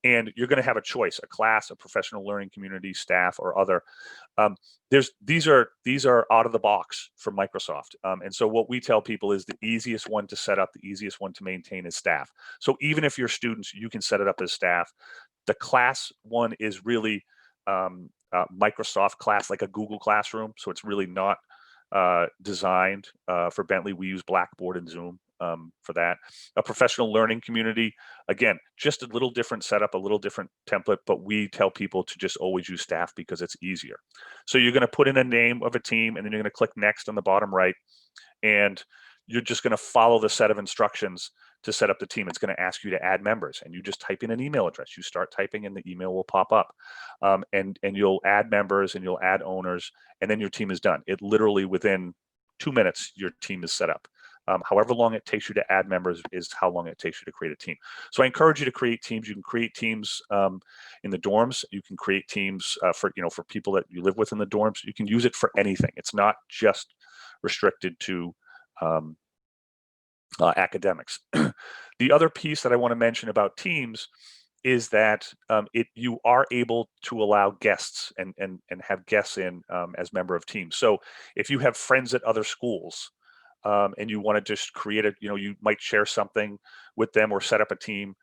and you're going to have a choice: a class, a professional learning community, staff, or other. These are out of the box from Microsoft. And so what we tell people is the easiest one to set up, the easiest one to maintain is staff. So even if you're students, you can set it up as staff. The class one is really Microsoft class, like a Google Classroom. So it's really not designed for Bentley. We use Blackboard and Zoom for that. A professional learning community, again, just a little different setup, a little different template, but we tell people to just always use staff because it's easier. So you're going to put in a name of a team, and then you're going to click next on the bottom right, and you're just going to follow the set of instructions to set up the team. It's going to ask you to add members, and you just type in an email address. You start typing and the email will pop up, and you'll add members and you'll add owners, and then your team is done. It literally, within 2 minutes, your team is set up. However long it takes you to add members is how long it takes you to create a team. So I encourage you to create teams. You can create teams in the dorms. You can create teams for people that you live with in the dorms. You can use it for anything. It's not just restricted to academics. The other piece that I want to mention about teams is that you are able to allow guests and have guests in as member of teams. So if you have friends at other schools and you want to just create you might share something with them or set up a team,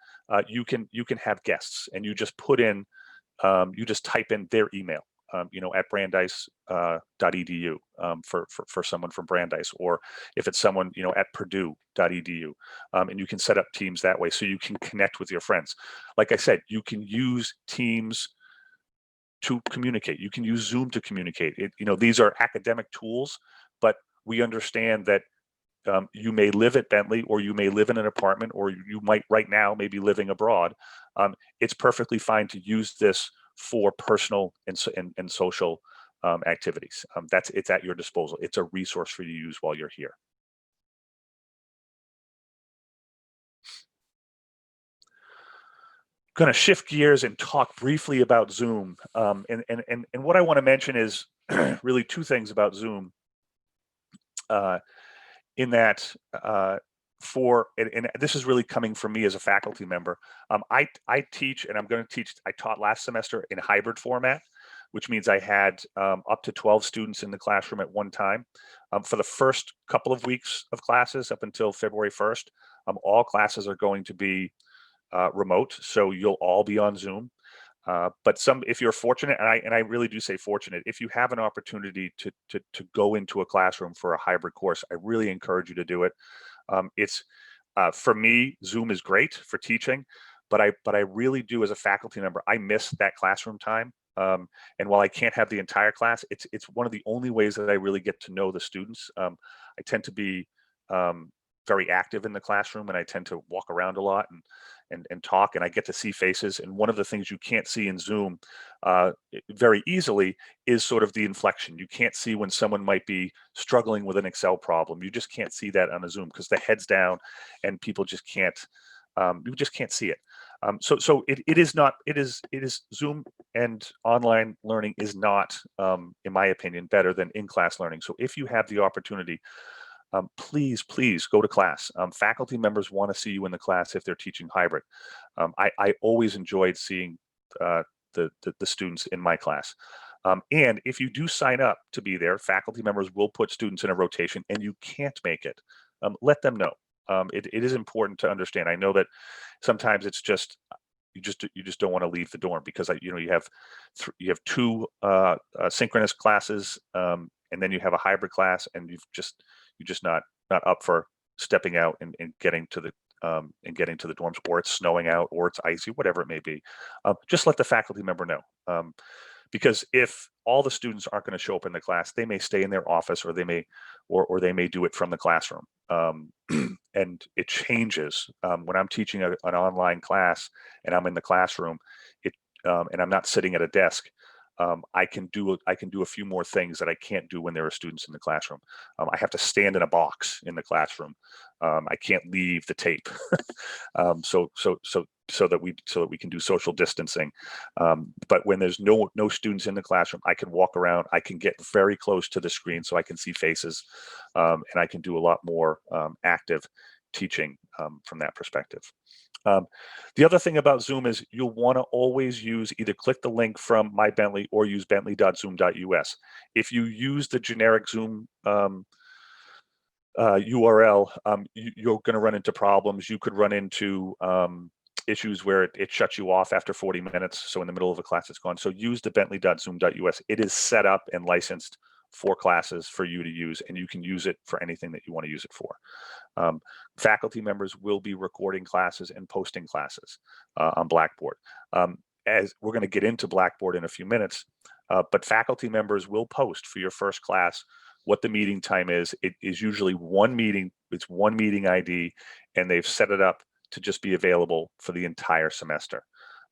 you can have guests, and you just put in, you just type in their email. At brandeis.edu for someone from Brandeis, or if it's someone at purdue.edu, and you can set up teams that way so you can connect with your friends. Like I said, you can use Teams to communicate. You can use Zoom to communicate. These are academic tools, but we understand that you may live at Bentley, or you may live in an apartment, or you might right now maybe living abroad. It's perfectly fine to use this for personal and social activities. It's at your disposal. It's a resource for you to use while you're here. Going to shift gears and talk briefly about Zoom. And what I want to mention is really two things about Zoom. In that, and this is really coming from me as a faculty member. I teach, and I'm going to teach. I taught last semester in hybrid format, which means I had up to 12 students in the classroom at one time. For the first couple of weeks of classes, up until February 1st, all classes are going to be remote, so you'll all be on Zoom. But if you're fortunate, and I really do say fortunate, if you have an opportunity to go into a classroom for a hybrid course, I really encourage you to do it. For me, Zoom is great for teaching, but I really do, as a faculty member, I miss that classroom time. And while I can't have the entire class, it's one of the only ways that I really get to know the students. I tend to be very active in the classroom, and I tend to walk around a lot and talk, and I get to see faces. And one of the things you can't see in Zoom very easily is sort of the inflection. You can't see when someone might be struggling with an Excel problem. You just can't see that on a Zoom because the head's down and people just can't, you just can't see it. So it is Zoom, and online learning is not, in my opinion, better than in-class learning. So if you have the opportunity, please go to class. Faculty members want to see you in the class if they're teaching hybrid. I always enjoyed seeing the students in my class. And if you do sign up to be there, faculty members will put students in a rotation, and you can't make it. Let them know. It is important to understand. I know that sometimes it's just you just don't want to leave the dorm because you have two synchronous classes, and then you have a hybrid class, and you're just not up for stepping out and getting to the dorms, or it's snowing out, or it's icy, whatever it may be. Just let the faculty member know, because if all the students aren't going to show up in the class, they may stay in their office, or they may do it from the classroom. And it changes when I'm teaching an online class and I'm in the classroom, and I'm not sitting at a desk. I can do a few more things that I can't do when there are students in the classroom. I have to stand in a box in the classroom. I can't leave the tape, so that we can do social distancing. But when there's no students in the classroom, I can walk around. I can get very close to the screen so I can see faces, and I can do a lot more active teaching from that perspective. The other thing about Zoom is you'll want to always either click the link from My Bentley or use bentley.zoom.us. If you use the generic Zoom URL, you're going to run into problems. You could run into issues where it shuts you off after 40 minutes. So in the middle of a class, it's gone. So use the bentley.zoom.us. It is set up and licensed for classes for you to use, and you can use it for anything that you want to use it for. Faculty members will be recording classes and posting classes on Blackboard. As we're going to get into Blackboard in a few minutes, but faculty members will post for your first class what the meeting time is. It is usually one meeting, it's one meeting ID, and they've set it up to just be available for the entire semester.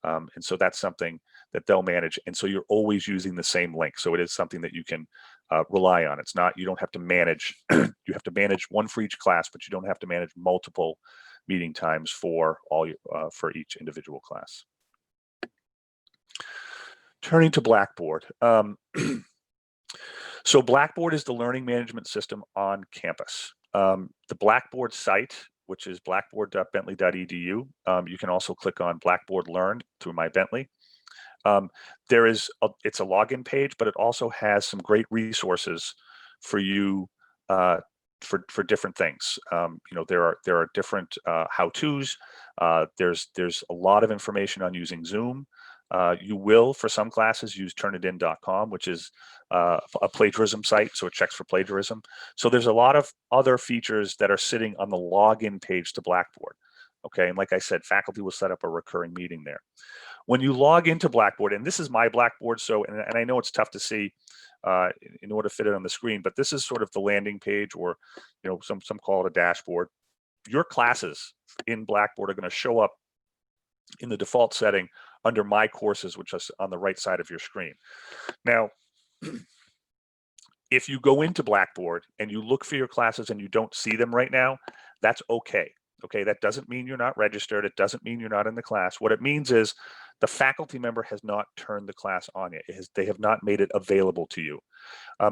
And so that's something that they'll manage. And so you're always using the same link. So it is something that you can rely on. It's not, you don't have to manage, you have to manage one for each class, but you don't have to manage multiple meeting times for for each individual class. Turning to Blackboard. So Blackboard is the learning management system on campus. The Blackboard site, which is blackboard.bentley.edu. You can also click on Blackboard Learn through My Bentley. It's a login page, but it also has some great resources for you for different things. There are different how-tos. There's a lot of information on using Zoom. You will, for some classes, use turnitin.com, which is a plagiarism site, so it checks for plagiarism. So there's a lot of other features that are sitting on the login page to Blackboard. Okay, and like I said, faculty will set up a recurring meeting there. When you log into Blackboard, and this is my Blackboard, so and I know it's tough to see in order to fit it on the screen, but this is sort of the landing page, or some call it a dashboard. Your classes in Blackboard are going to show up in the default setting under My Courses, which is on the right side of your screen. Now, if you go into Blackboard and you look for your classes and you don't see them right now, that's okay. Okay, that doesn't mean you're not registered. It doesn't mean you're not in the class. What it means is the faculty member has not turned the class on yet. They have not made it available to you.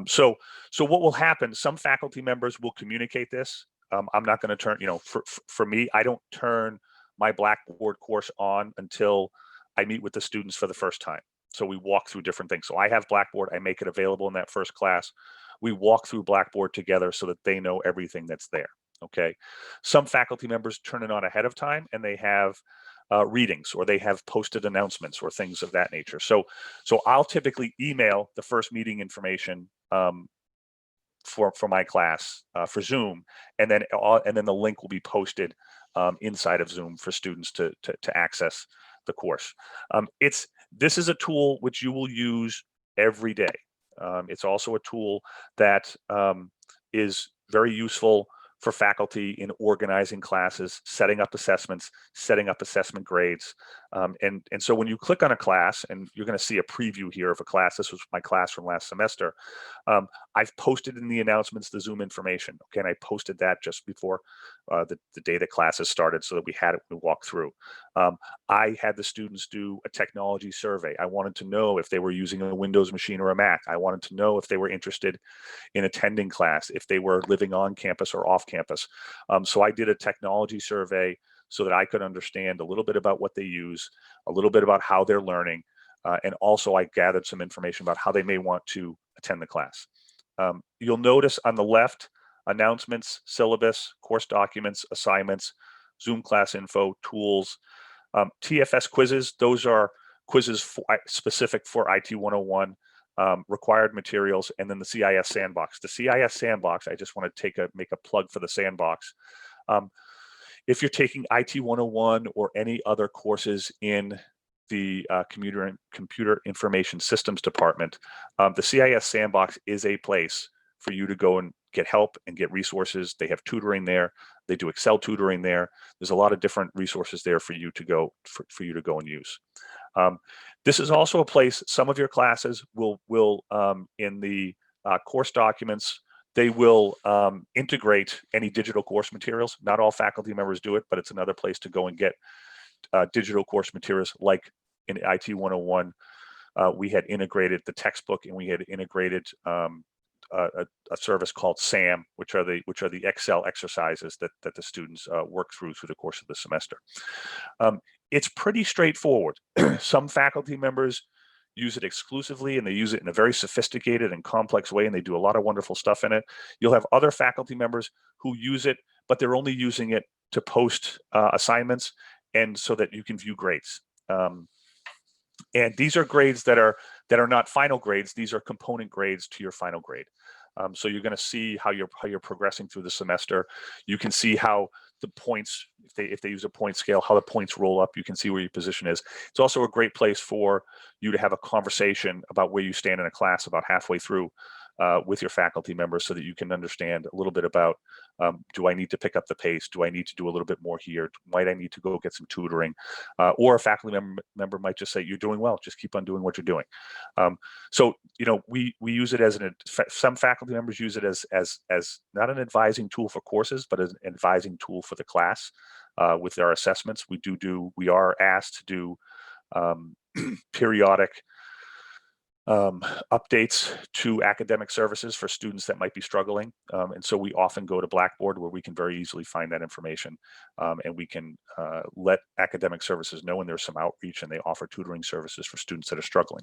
So what will happen, some faculty members will communicate this. I'm not going to turn, for me, I don't turn my Blackboard course on until I meet with the students for the first time. So we walk through different things. So I have Blackboard, I make it available in that first class. We walk through Blackboard together so that they know everything that's there. Okay. Some faculty members turn it on ahead of time and they have readings, or they have posted announcements or things of that nature. So I'll typically email the first meeting information for my class for Zoom, and then the link will be posted inside of Zoom for students to access the course. This is a tool which you will use every day. It's also a tool that is very useful for faculty in organizing classes, setting up assessments, setting up assessment grades. And so when you click on a class, and you're going to see a preview here of a class, this was my class from last semester, I've posted in the announcements the Zoom information. Okay, and I posted that just before the day that classes started so that we had it when we walked through. I had the students do a technology survey. I wanted to know if they were using a Windows machine or a Mac. I wanted to know if they were interested in attending class, if they were living on campus or off campus. So I did a technology survey so that I could understand a little bit about what they use, a little bit about how they're learning, and also I gathered some information about how they may want to attend the class. You'll notice on the left, announcements, syllabus, course documents, assignments, Zoom class info, tools, TFS quizzes. Those are quizzes specific for IT 101, required materials, and then the CIS sandbox. The CIS sandbox, I just want to make a plug for the sandbox. If you're taking IT 101 or any other courses in the computer information systems department, the CIS sandbox is a place for you to go and get help and get resources. They have tutoring there. They do Excel tutoring there. There's a lot of different resources there for you to go and use. This is also a place, some of your classes will in the course documents, they will integrate any digital course materials. Not all faculty members do it, but it's another place to go and get digital course materials. Like in IT 101, we had integrated the textbook, and we had integrated a service called SAM, which are the Excel exercises that the students work through the course of the semester. It's pretty straightforward. Some faculty members use it exclusively, and they use it in a very sophisticated and complex way, and they do a lot of wonderful stuff in it. You'll have other faculty members who use it, but they're only using it to post assignments and so that you can view grades. And these are grades that are not final grades. These are component grades to your final grade. So you're going to see how you're progressing through the semester. You can see how the points, if they use a point scale, how the points roll up. You can see where your position is. It's also a great place for you to have a conversation about where you stand in a class about halfway through with your faculty members, so that you can understand a little bit about, do I need to pick up the pace? Do I need to do a little bit more here? Might I need to go get some tutoring? Or a faculty member might just say, you're doing well, just keep on doing what you're doing. So, we use it as some faculty members use it as not an advising tool for courses, but as an advising tool for the class with our assessments. We are asked to do periodic updates to academic services for students that might be struggling. And so we often go to Blackboard, where we can very easily find that information, and we can let academic services know when there's some outreach, and they offer tutoring services for students that are struggling.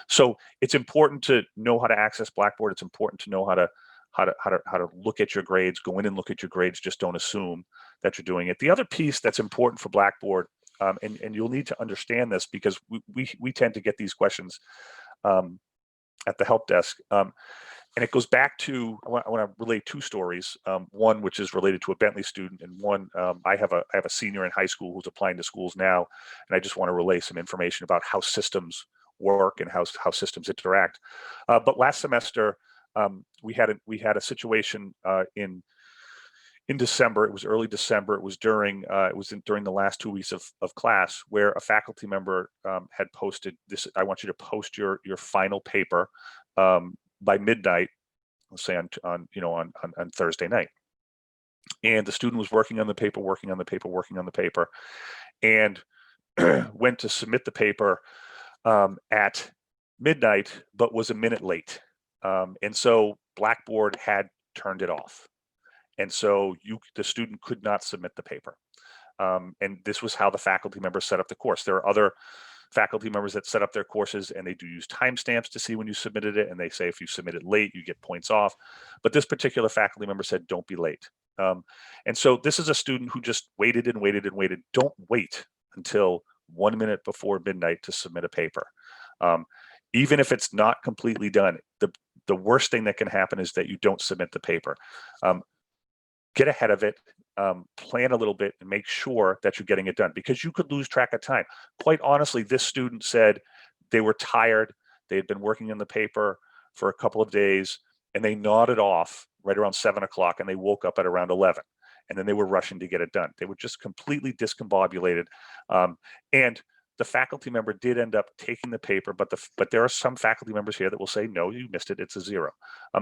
So it's important to know how to access Blackboard. It's important to know how to look at your grades, go in and look at your grades. Just don't assume that you're doing it. The other piece that's important for Blackboard, and you'll need to understand this, because we tend to get these questions at the help desk. And it goes back to, I want to relate two stories. One, which is related to a Bentley student, and one, I have a senior in high school who's applying to schools now, and I just want to relay some information about how systems work and how systems interact. But last semester, we had a situation in December. It was early December. It was during the last 2 weeks of class, where a faculty member had posted this: I want you to post your final paper by midnight, let's say on Thursday night. And the student was working on the paper, and went to submit the paper at midnight, but was a minute late. And so Blackboard had turned it off. And so the student could not submit the paper. And this was how the faculty member set up the course. There are other faculty members that set up their courses, and they do use timestamps to see when you submitted it. And they say, if you submit it late, you get points off. But this particular faculty member said, don't be late. And so this is a student who just waited and waited and waited. Don't wait until 1 minute before midnight to submit a paper. Even if it's not completely done, the worst thing that can happen is that you don't submit the paper. Get ahead of it, plan a little bit, and make sure that you're getting it done, because you could lose track of time. Quite honestly, this student said they were tired. They had been working on the paper for a couple of days, and they nodded off right around 7 o'clock, and they woke up at around 11, and then they were rushing to get it done. They were just completely discombobulated. And the faculty member did end up taking the paper, but there are some faculty members here that will say, no, you missed it, it's a 0.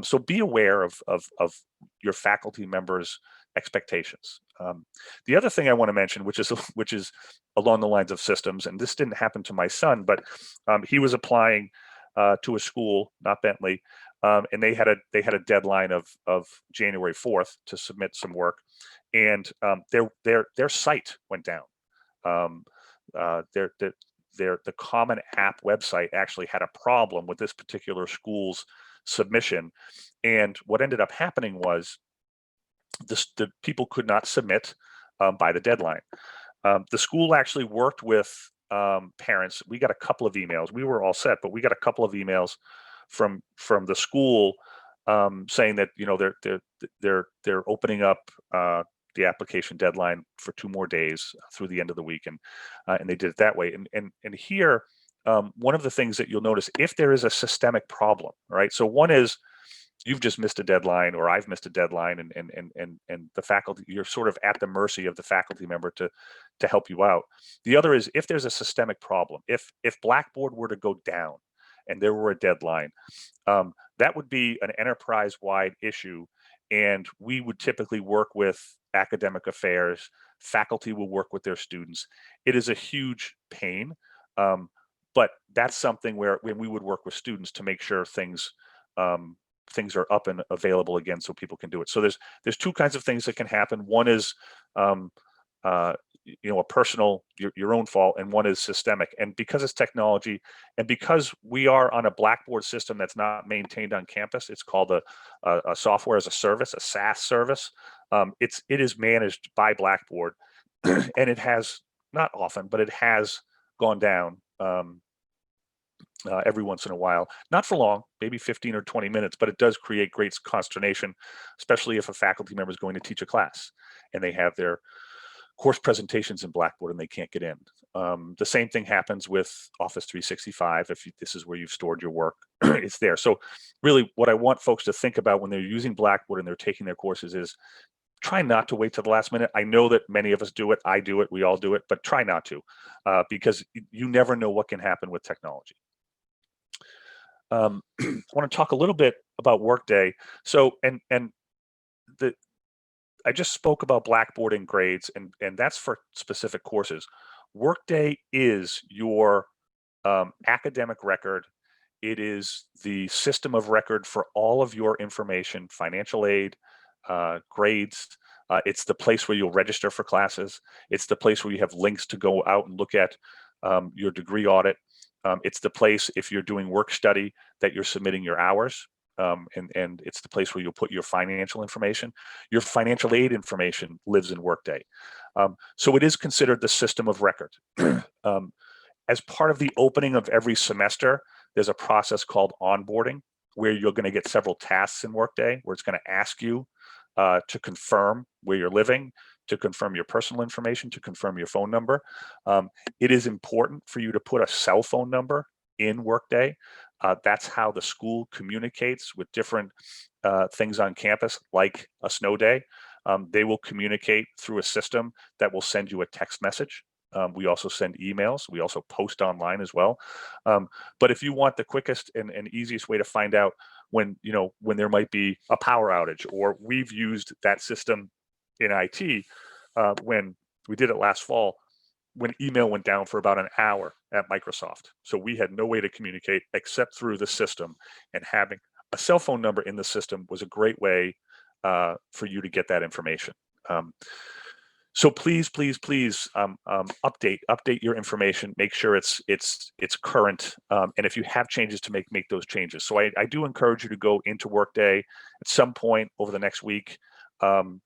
So be aware of your faculty members' expectations. The other thing I want to mention, which is along the lines of systems, and this didn't happen to my son, but he was applying to a school, not Bentley, and they had a deadline of January 4th to submit some work, and their site went down. The Common App website actually had a problem with this particular school's submission, and what ended up happening was the people could not submit by the deadline. The school actually worked with parents. We got a couple of emails. We were all set, but we got a couple of emails from the school saying that they're opening up the application deadline for 2 more days through the end of the week, and they did it that way. And here, one of the things that you'll notice, if there is a systemic problem, right? So one is you've just missed a deadline, or I've missed a deadline, and the faculty, you're sort of at the mercy of the faculty member to help you out. The other is if there's a systemic problem, if Blackboard were to go down and there were a deadline, that would be an enterprise-wide issue. And we would typically work with academic affairs. Faculty will work with their students. It is a huge pain, but that's something where we would work with students to make sure things are up and available again, so people can do it. So there's 2 kinds of things that can happen. One is a personal, your own fault, and one is systemic. And because it's technology, and because we are on a Blackboard system that's not maintained on campus, it's called a software as a service, a SaaS service. It is managed by Blackboard, and it has, not often, but it has gone down every once in a while, not for long, maybe 15 or 20 minutes, but it does create great consternation, especially if a faculty member is going to teach a class and they have their course presentations in Blackboard and they can't get in. The same thing happens with Office 365. If this is where you've stored your work, it's there. So really what I want folks to think about when they're using Blackboard and they're taking their courses is try not to wait till the last minute. I know that many of us do it. I do it. We all do it, but try not to, because you never know what can happen with technology. I want to talk a little bit about Workday. So, I just spoke about Blackboard and grades, and that's for specific courses. Workday is your academic record. It is the system of record for all of your information, financial aid, grades. It's the place where you'll register for classes. It's the place where you have links to go out and look at your degree audit. It's the place, if you're doing work study, that you're submitting your hours. And it's the place where you'll put your financial information. Your financial aid information lives in Workday. So it is considered the system of record. As part of the opening of every semester, there's a process called onboarding, where you're going to get several tasks in Workday, where it's going to ask you to confirm where you're living, to confirm your personal information, to confirm your phone number. It is important for you to put a cell phone number in Workday. That's how the school communicates with different things on campus, like a snow day. They will communicate through a system that will send you a text message. We also send emails. We also post online as well. But if you want the quickest and easiest way to find out when there might be a power outage, or we've used that system in IT when we did it last fall, when email went down for about an hour at Microsoft. So we had no way to communicate except through the system, and having a cell phone number in the system was a great way for you to get that information. So please update your information. Make sure it's current, and if you have changes to make those changes. So I do encourage you to go into Workday at some point over the next week, to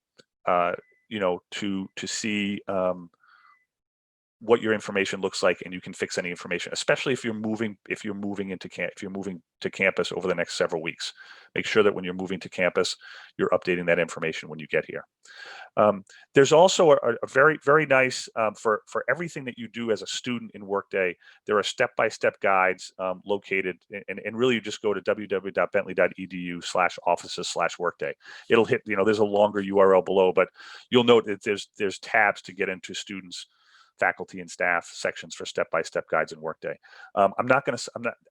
see what your information looks like, and you can fix any information, especially if you're moving to campus over the next several weeks. Make sure that when you're moving to campus, you're updating that information when you get here. There's also a very, very nice, for everything that you do as a student in Workday, there are step-by-step guides located, and really you just go to www.bentley.edu/offices/workday. It'll hit, there's a longer URL below, but you'll note that there's tabs to get into students, faculty, and staff sections for step-by-step guides in Workday. I'm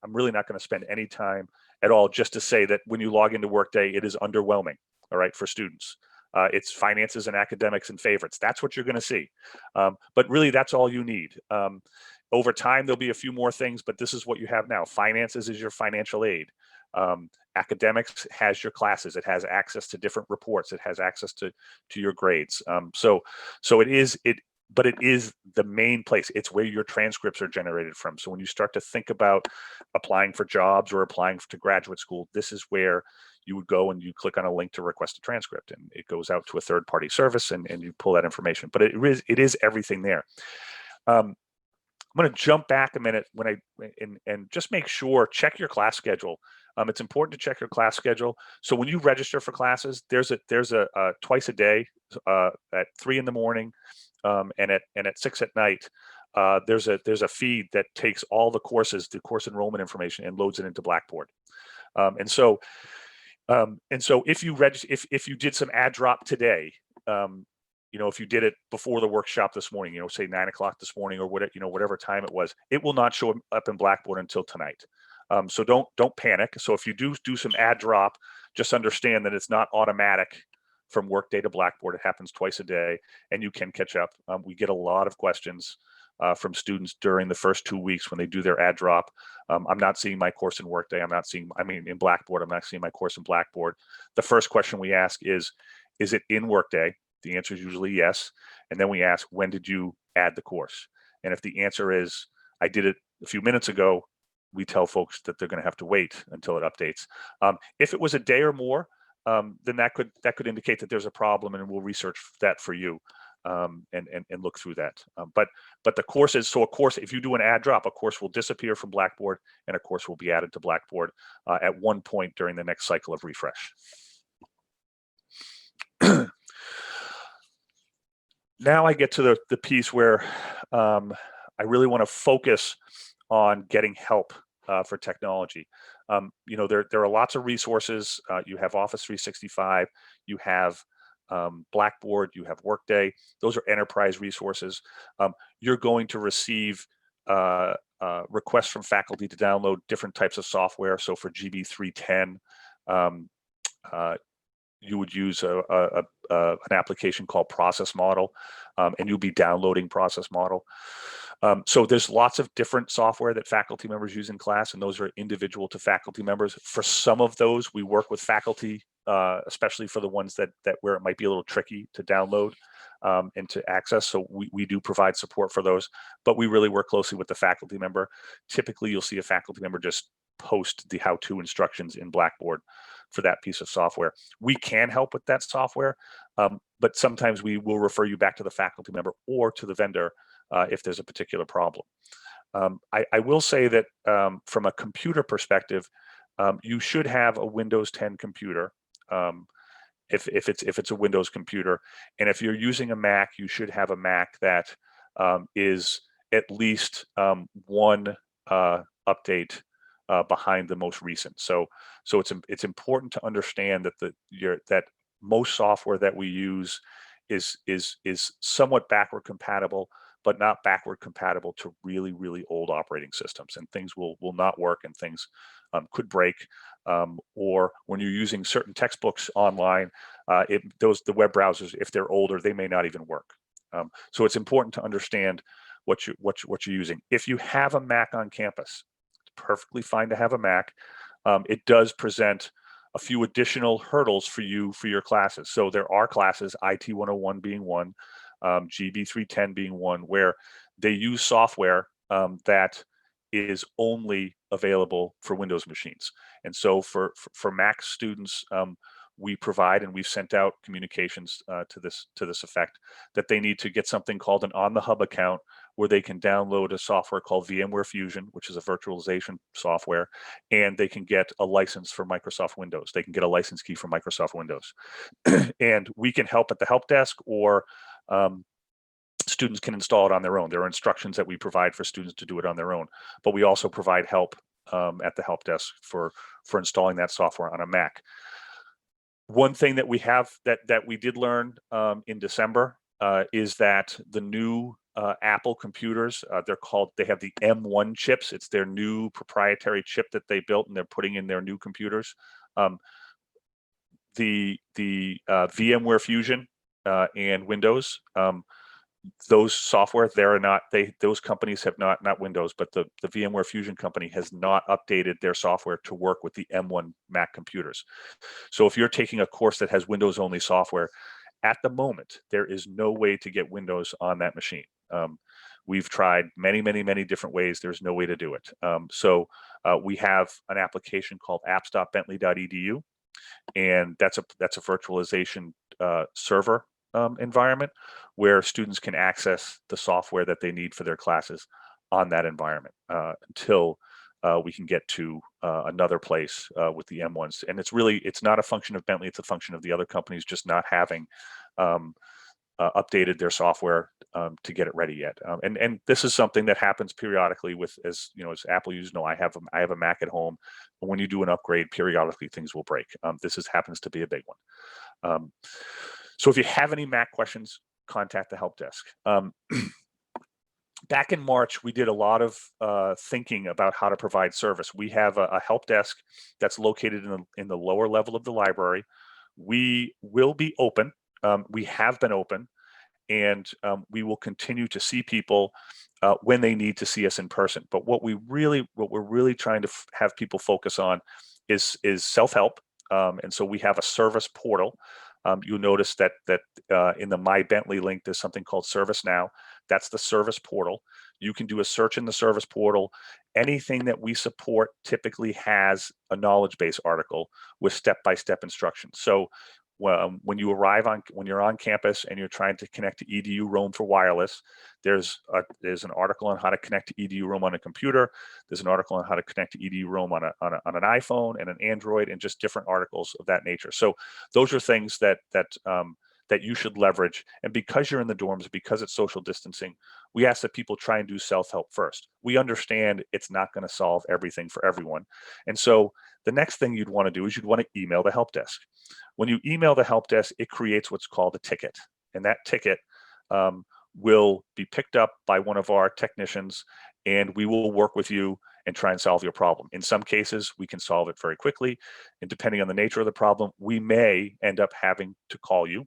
really not going to spend any time at all just to say that when you log into Workday, it is underwhelming, all right, for students. It's finances and academics and favorites. That's what you're going to see. But really, that's all you need. Over time, there'll be a few more things, but this is what you have now. Finances is your financial aid. Academics has your classes. It has access to different reports. It has access to your grades. So it is the main place. It's where your transcripts are generated from. So when you start to think about applying for jobs or applying to graduate school, this is where you would go and you click on a link to request a transcript, and it goes out to a third-party service, and you pull that information. But it is everything there. I'm going to jump back a minute and just make sure, check your class schedule. It's important to check your class schedule. So when you register for classes, there's a twice a day at 3 in the morning. And at 6 at night, there's a feed that takes all the course enrollment information and loads it into Blackboard. And so if you did some add drop today, if you did it before the workshop this morning, say 9 o'clock this morning or whatever time it was, it will not show up in Blackboard until tonight. So don't panic. So if you do some add drop, just understand that it's not automatic from Workday to Blackboard. It happens twice a day, and you can catch up. We get a lot of questions from students during the first 2 weeks when they do their add drop. I'm not seeing my course in Workday. In Blackboard, I'm not seeing my course in Blackboard. The first question we ask is it in Workday? The answer is usually yes. And then we ask, when did you add the course? And if the answer is, I did it a few minutes ago, we tell folks that they're going to have to wait until it updates. If it was a day or more, then that could indicate that there's a problem, and we'll research that for you. and look through that. But the courses, so a course, if you do an add drop, a course will disappear from Blackboard and a course will be added to Blackboard at one point during the next cycle of refresh. Now I get to the piece where I really want to focus on getting help for technology. You know, there are lots of resources. You have Office 365, you have Blackboard, you have Workday. Those are enterprise resources. You're going to receive requests from faculty to download different types of software. So for GB 310, you would use an application called Process Model, and you'll be downloading Process Model. So there's lots of different software that faculty members use in class, and those are individual to faculty members. For some of those, we work with faculty, especially for the ones that where it might be a little tricky to download and to access. So we do provide support for those, but we really work closely with the faculty member. Typically, you'll see a faculty member just post the how-to instructions in Blackboard for that piece of software. We can help with that software, but sometimes we will refer you back to the faculty member or to the vendor if there's a particular problem. I will say that from a computer perspective, you should have a Windows 10 computer if it's a Windows computer, and if you're using a Mac, you should have a Mac that is at least one update behind the most recent. So it's important to understand that that most software that we use is somewhat backward compatible, but not backward compatible to really old operating systems, and things will not work, and things could break, or when you're using certain textbooks online, the web browsers, if they're older, they may not even work. So it's important to understand what you're using. If you have a Mac on campus, it's perfectly fine to have a Mac. It does present a few additional hurdles for you for your classes. So there are classes, IT 101 being one, GB 310 being one, where they use software that is only available for Windows machines. And so for Mac students, we provide, and we've sent out communications to this effect, that they need to get something called an On the Hub account, where they can download a software called VMware Fusion, which is a virtualization software, and they can get a license for Microsoft Windows. They can get a license key for Microsoft Windows. And we can help at the help desk, or students can install it on their own. There are instructions that we provide for students to do it on their own, but we also provide help at the help desk for installing that software on a Mac. One thing that we have that we did learn in December is that the new Apple computers, they have the M1 chips. It's their new proprietary chip that they built, and they're putting in their new computers. The VMware Fusion and Windows, those software, those companies have not Windows, but the VMware Fusion company has not updated their software to work with the M1 Mac computers. So if you're taking a course that has Windows only software, at the moment, there is no way to get Windows on that machine. We've tried many different ways. There's no way to do it. So we have an application called apps.bentley.edu, and that's a virtualization server environment where students can access the software that they need for their classes on that environment until we can get to another place with the M1s. And it's not a function of Bentley, it's a function of the other companies just not having updated their software to get it ready yet. And this is something that happens periodically with, as Apple users know, I have a Mac at home. But when you do an upgrade, periodically things will break. This happens to be a big one. So if you have any Mac questions, contact the help desk. Back in March, we did a lot of thinking about how to provide service. We have a help desk that's located in the lower level of the library. We will be open. We have been open, and we will continue to see people when they need to see us in person. But what we're really trying to have people focus on is self-help. And so we have a service portal. You'll notice that in the My Bentley link, there's something called Service Now. That's the service portal. You can do a search in the service portal. Anything that we support typically has a knowledge base article with step-by-step instructions. So when you're on campus and you're trying to connect to EDU Roam for wireless, there's an article on how to connect to EDU Roam on a computer. There's an article on how to connect to EDU Roam on an iPhone and an Android, and just different articles of that nature. So those are things that you should leverage. And because you're in the dorms, because it's social distancing, we ask that people try and do self-help first. We understand it's not going to solve everything for everyone. And so the next thing you'd want to do is you'd want to email the help desk. When you email the help desk, it creates what's called a ticket. And that ticket will be picked up by one of our technicians, and we will work with you and try and solve your problem. In some cases, we can solve it very quickly. And depending on the nature of the problem, we may end up having to call you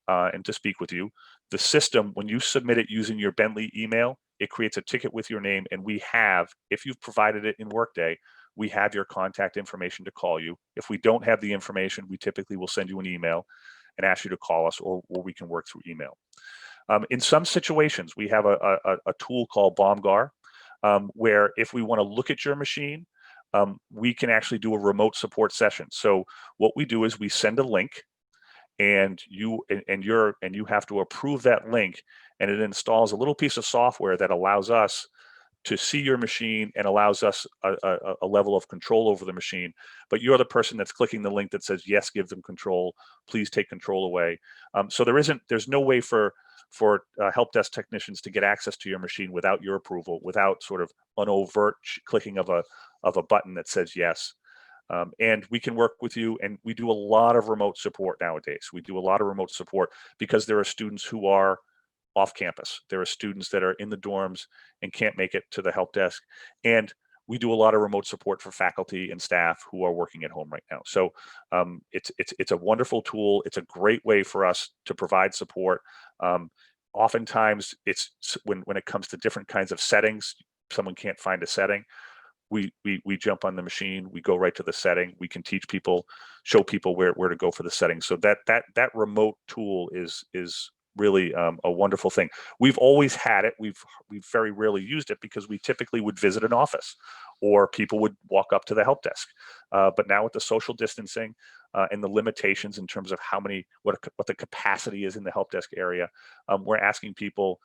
and to speak with you. The system, when you submit it using your Bentley email, it creates a ticket with your name, and we have, if you've provided it in Workday, we have your contact information to call you. If we don't have the information, we typically will send you an email and ask you to call us, or we can work through email. In some situations, we have a tool called BombGar, where if we want to look at your machine, we can actually do a remote support session. So what we do is we send a link, and you have to approve that link, and it installs a little piece of software that allows us to see your machine and allows us a level of control over the machine. But you're the person that's clicking the link that says, yes, give them control, please take control away. So there's no way for help desk technicians to get access to your machine without your approval, without sort of an overt clicking of a button that says yes. And we can work with you, and we do a lot of remote support nowadays. We do a lot of remote support because there are students who are off campus. There are students that are in the dorms and can't make it to the help desk. And we do a lot of remote support for faculty and staff who are working at home right now. So it's a wonderful tool. It's a great way for us to provide support. Oftentimes, it's when it comes to different kinds of settings, someone can't find a setting. We jump on the machine, we go right to the setting. We can teach people, show people where to go for the setting. So that remote tool is really a wonderful thing. We've always had it. We've very rarely used it because we typically would visit an office, or people would walk up to the help desk. But now with the social distancing and the limitations in terms of what the capacity is in the help desk area, we're asking people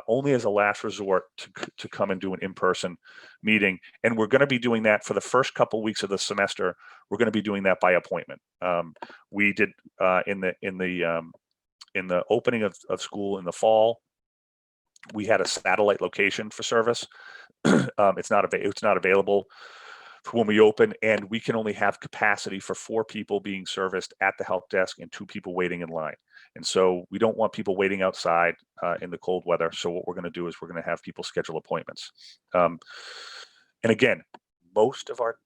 only as a last resort to come and do an in-person meeting. And we're going to be doing that for the first couple of weeks of the semester. We're going to be doing that by appointment. We did in the opening of school in the fall, we had a satellite location for service. It's not available for when we open, and we can only have capacity for 4 people being serviced at the help desk and 2 people waiting in line. And so we don't want people waiting outside in the cold weather. So what we're going to do is we're going to have people schedule appointments. And again, most of our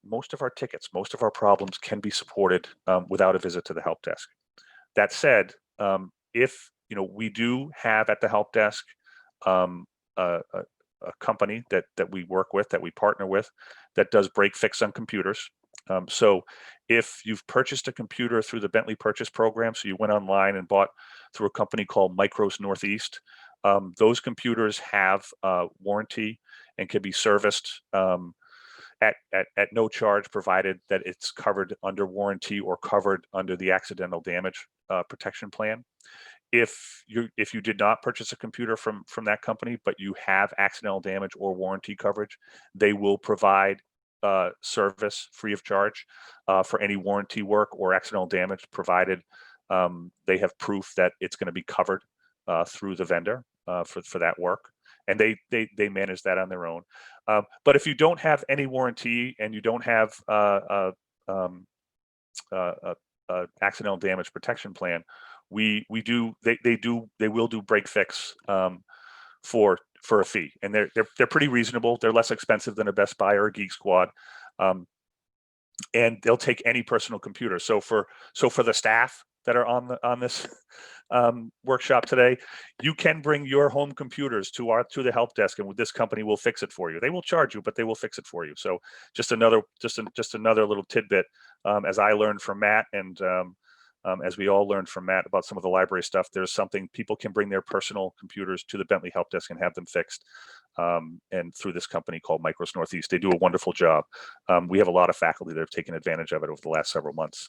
tickets, most of our problems can be supported without a visit to the help desk. That said, if we do have at the help desk a company that we work with, that we partner with, that does break fix on computers. So if you've purchased a computer through the Bentley Purchase Program, so you went online and bought through a company called Micros Northeast, those computers have warranty and can be serviced at no charge, provided that it's covered under warranty or covered under the accidental damage protection plan. If you did not purchase a computer from that company, but you have accidental damage or warranty coverage, they will provide service free of charge for any warranty work or accidental damage, provided they have proof that it's going to be covered through the vendor for that work. And they manage that on their own. But if you don't have any warranty and you don't have accidental damage protection plan, they will do break fix for a fee, and they're pretty reasonable. They're less expensive than a Best Buy or a Geek Squad, and they'll take any personal computer. So for the staff that are on this workshop today, you can bring your home computers to the help desk, and this company will fix it for you. They will charge you, but they will fix it for you. So just another little tidbit, as I learned from Matt, and as we all learned from Matt about some of the library stuff, there's something people can bring their personal computers to the Bentley help desk and have them fixed. And through this company called Micros Northeast, they do a wonderful job. We have a lot of faculty that have taken advantage of it over the last several months.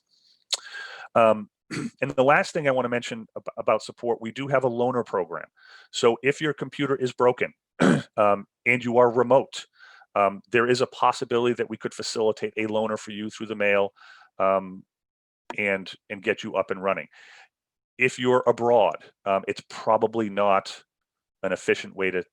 And the last thing I want to mention about support, we do have a loaner program. So if your computer is broken and you are remote, there is a possibility that we could facilitate a loaner for you through the mail and get you up and running. If you're abroad, it's probably not an efficient way to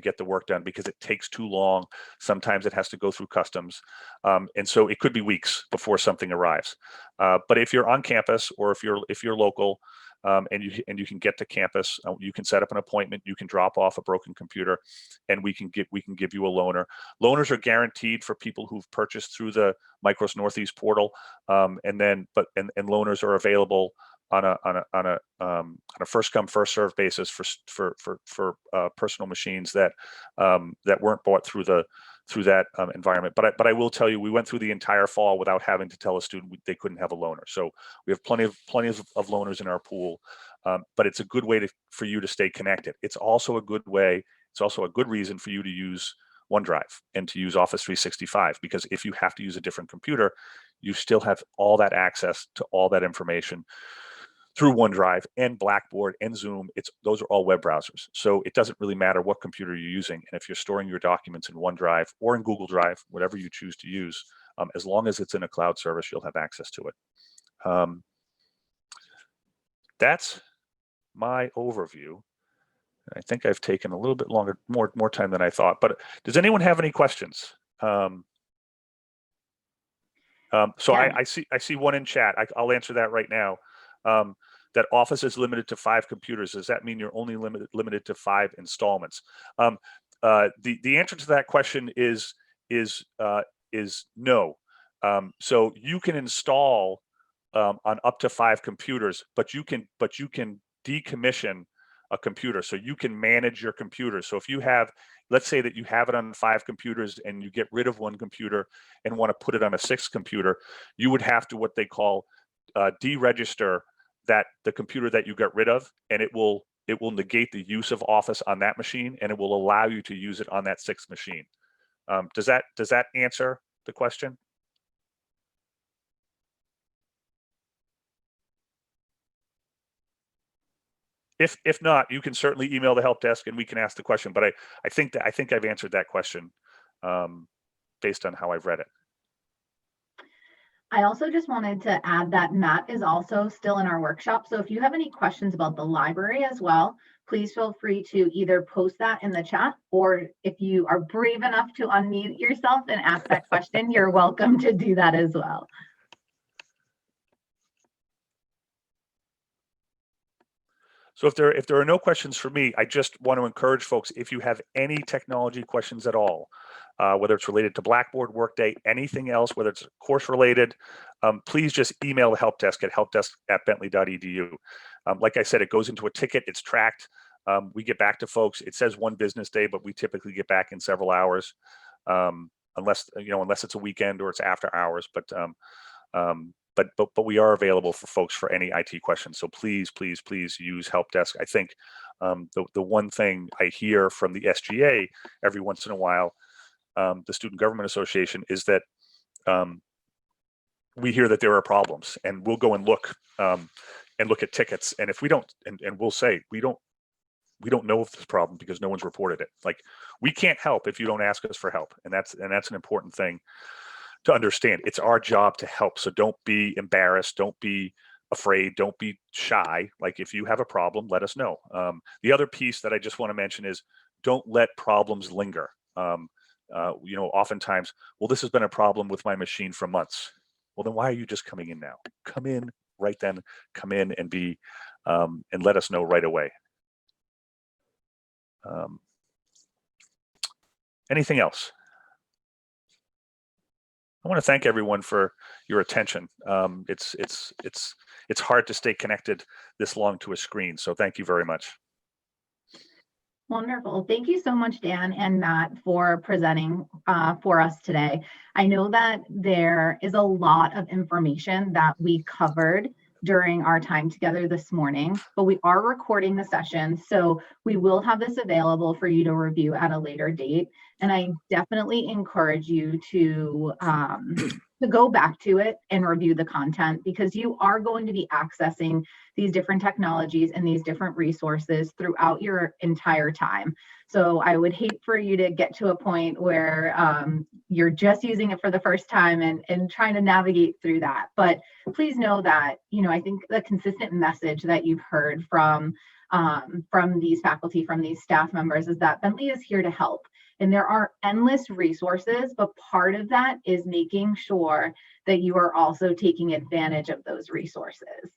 get the work done because it takes too long. Sometimes it has to go through customs. And so it could be weeks before something arrives. But if you're on campus or if you're local and you can get to campus, you can set up an appointment, you can drop off a broken computer and we can give you a loaner. Loaners are guaranteed for people who've purchased through the Micros Northeast portal. And loaners are available on a first come first served basis for personal machines that weren't bought through that environment. But I will tell you, we went through the entire fall without having to tell a student they couldn't have a loaner. So we have plenty of loaners in our pool. But it's a good way for you to stay connected. It's also a good reason for you to use OneDrive and to use Office 365, because if you have to use a different computer, you still have all that access to all that information through OneDrive and Blackboard and Zoom. Those are all web browsers. So it doesn't really matter what computer you're using. And if you're storing your documents in OneDrive or in Google Drive, whatever you choose to use, as long as it's in a cloud service, you'll have access to it. That's my overview. I think I've taken a little bit more time than I thought, but does anyone have any questions? So Yeah. I see one in chat. I'll answer that right now. That Office is limited to 5 computers. Does that mean you're only limited to 5 installments? The answer to that question is no. So you can install on up to 5 computers, but you can decommission a computer. So you can manage your computer. So if you have, let's say that you have it on 5 computers and you get rid of one computer and want to put it on a 6th computer, you would have to what they call deregister that the computer that you got rid of, and it will negate the use of Office on that machine, and it will allow you to use it on that 6th machine. Does that answer the question? If not, you can certainly email the help desk and we can ask the question. But I think I've answered that question based on how I've read it. I also just wanted to add that Matt is also still in our workshop. So if you have any questions about the library as well, please feel free to either post that in the chat, or if you are brave enough to unmute yourself and ask that question, you're welcome to do that as well. So if there are no questions for me, I just want to encourage folks, if you have any technology questions at all, whether it's related to Blackboard, Workday, anything else, whether it's course related, please just email the help desk at helpdesk@bentley.edu. Like I said, it goes into a ticket, it's tracked. We get back to folks. It says 1 business day, but we typically get back in several hours, unless it's a weekend or it's after hours. But we are available for folks for any IT questions. So please use help desk. I think the one thing I hear from the SGA every once in a while, the Student Government Association, is that we hear that there are problems, and we'll go and look at tickets. And if we don't, and we'll say we don't know if there's a problem because no one's reported it. Like, we can't help if you don't ask us for help, and that's an important thing to understand. It's our job to help. So don't be embarrassed. Don't be afraid. Don't be shy. Like, if you have a problem, let us know. The other piece that I just want to mention is don't let problems linger. Oftentimes, well, this has been a problem with my machine for months. Well, then why are you just coming in now? Come in right then. Come in and and let us know right away. Anything else? I want to thank everyone for your attention. It's hard to stay connected this long to a screen, so thank you very much. Wonderful. Thank you so much, Dan and Matt, for presenting for us today. I know that there is a lot of information that we covered during our time together this morning, but we are recording the session, so we will have this available for you to review at a later date. And I definitely encourage you to to go back to it and review the content, because you are going to be accessing these different technologies and these different resources throughout your entire time. So I would hate for you to get to a point where you're just using it for the first time and trying to navigate through that. But please know that, I think the consistent message that you've heard from these faculty, from these staff members, is that Bentley is here to help. And there are endless resources, but part of that is making sure that you are also taking advantage of those resources.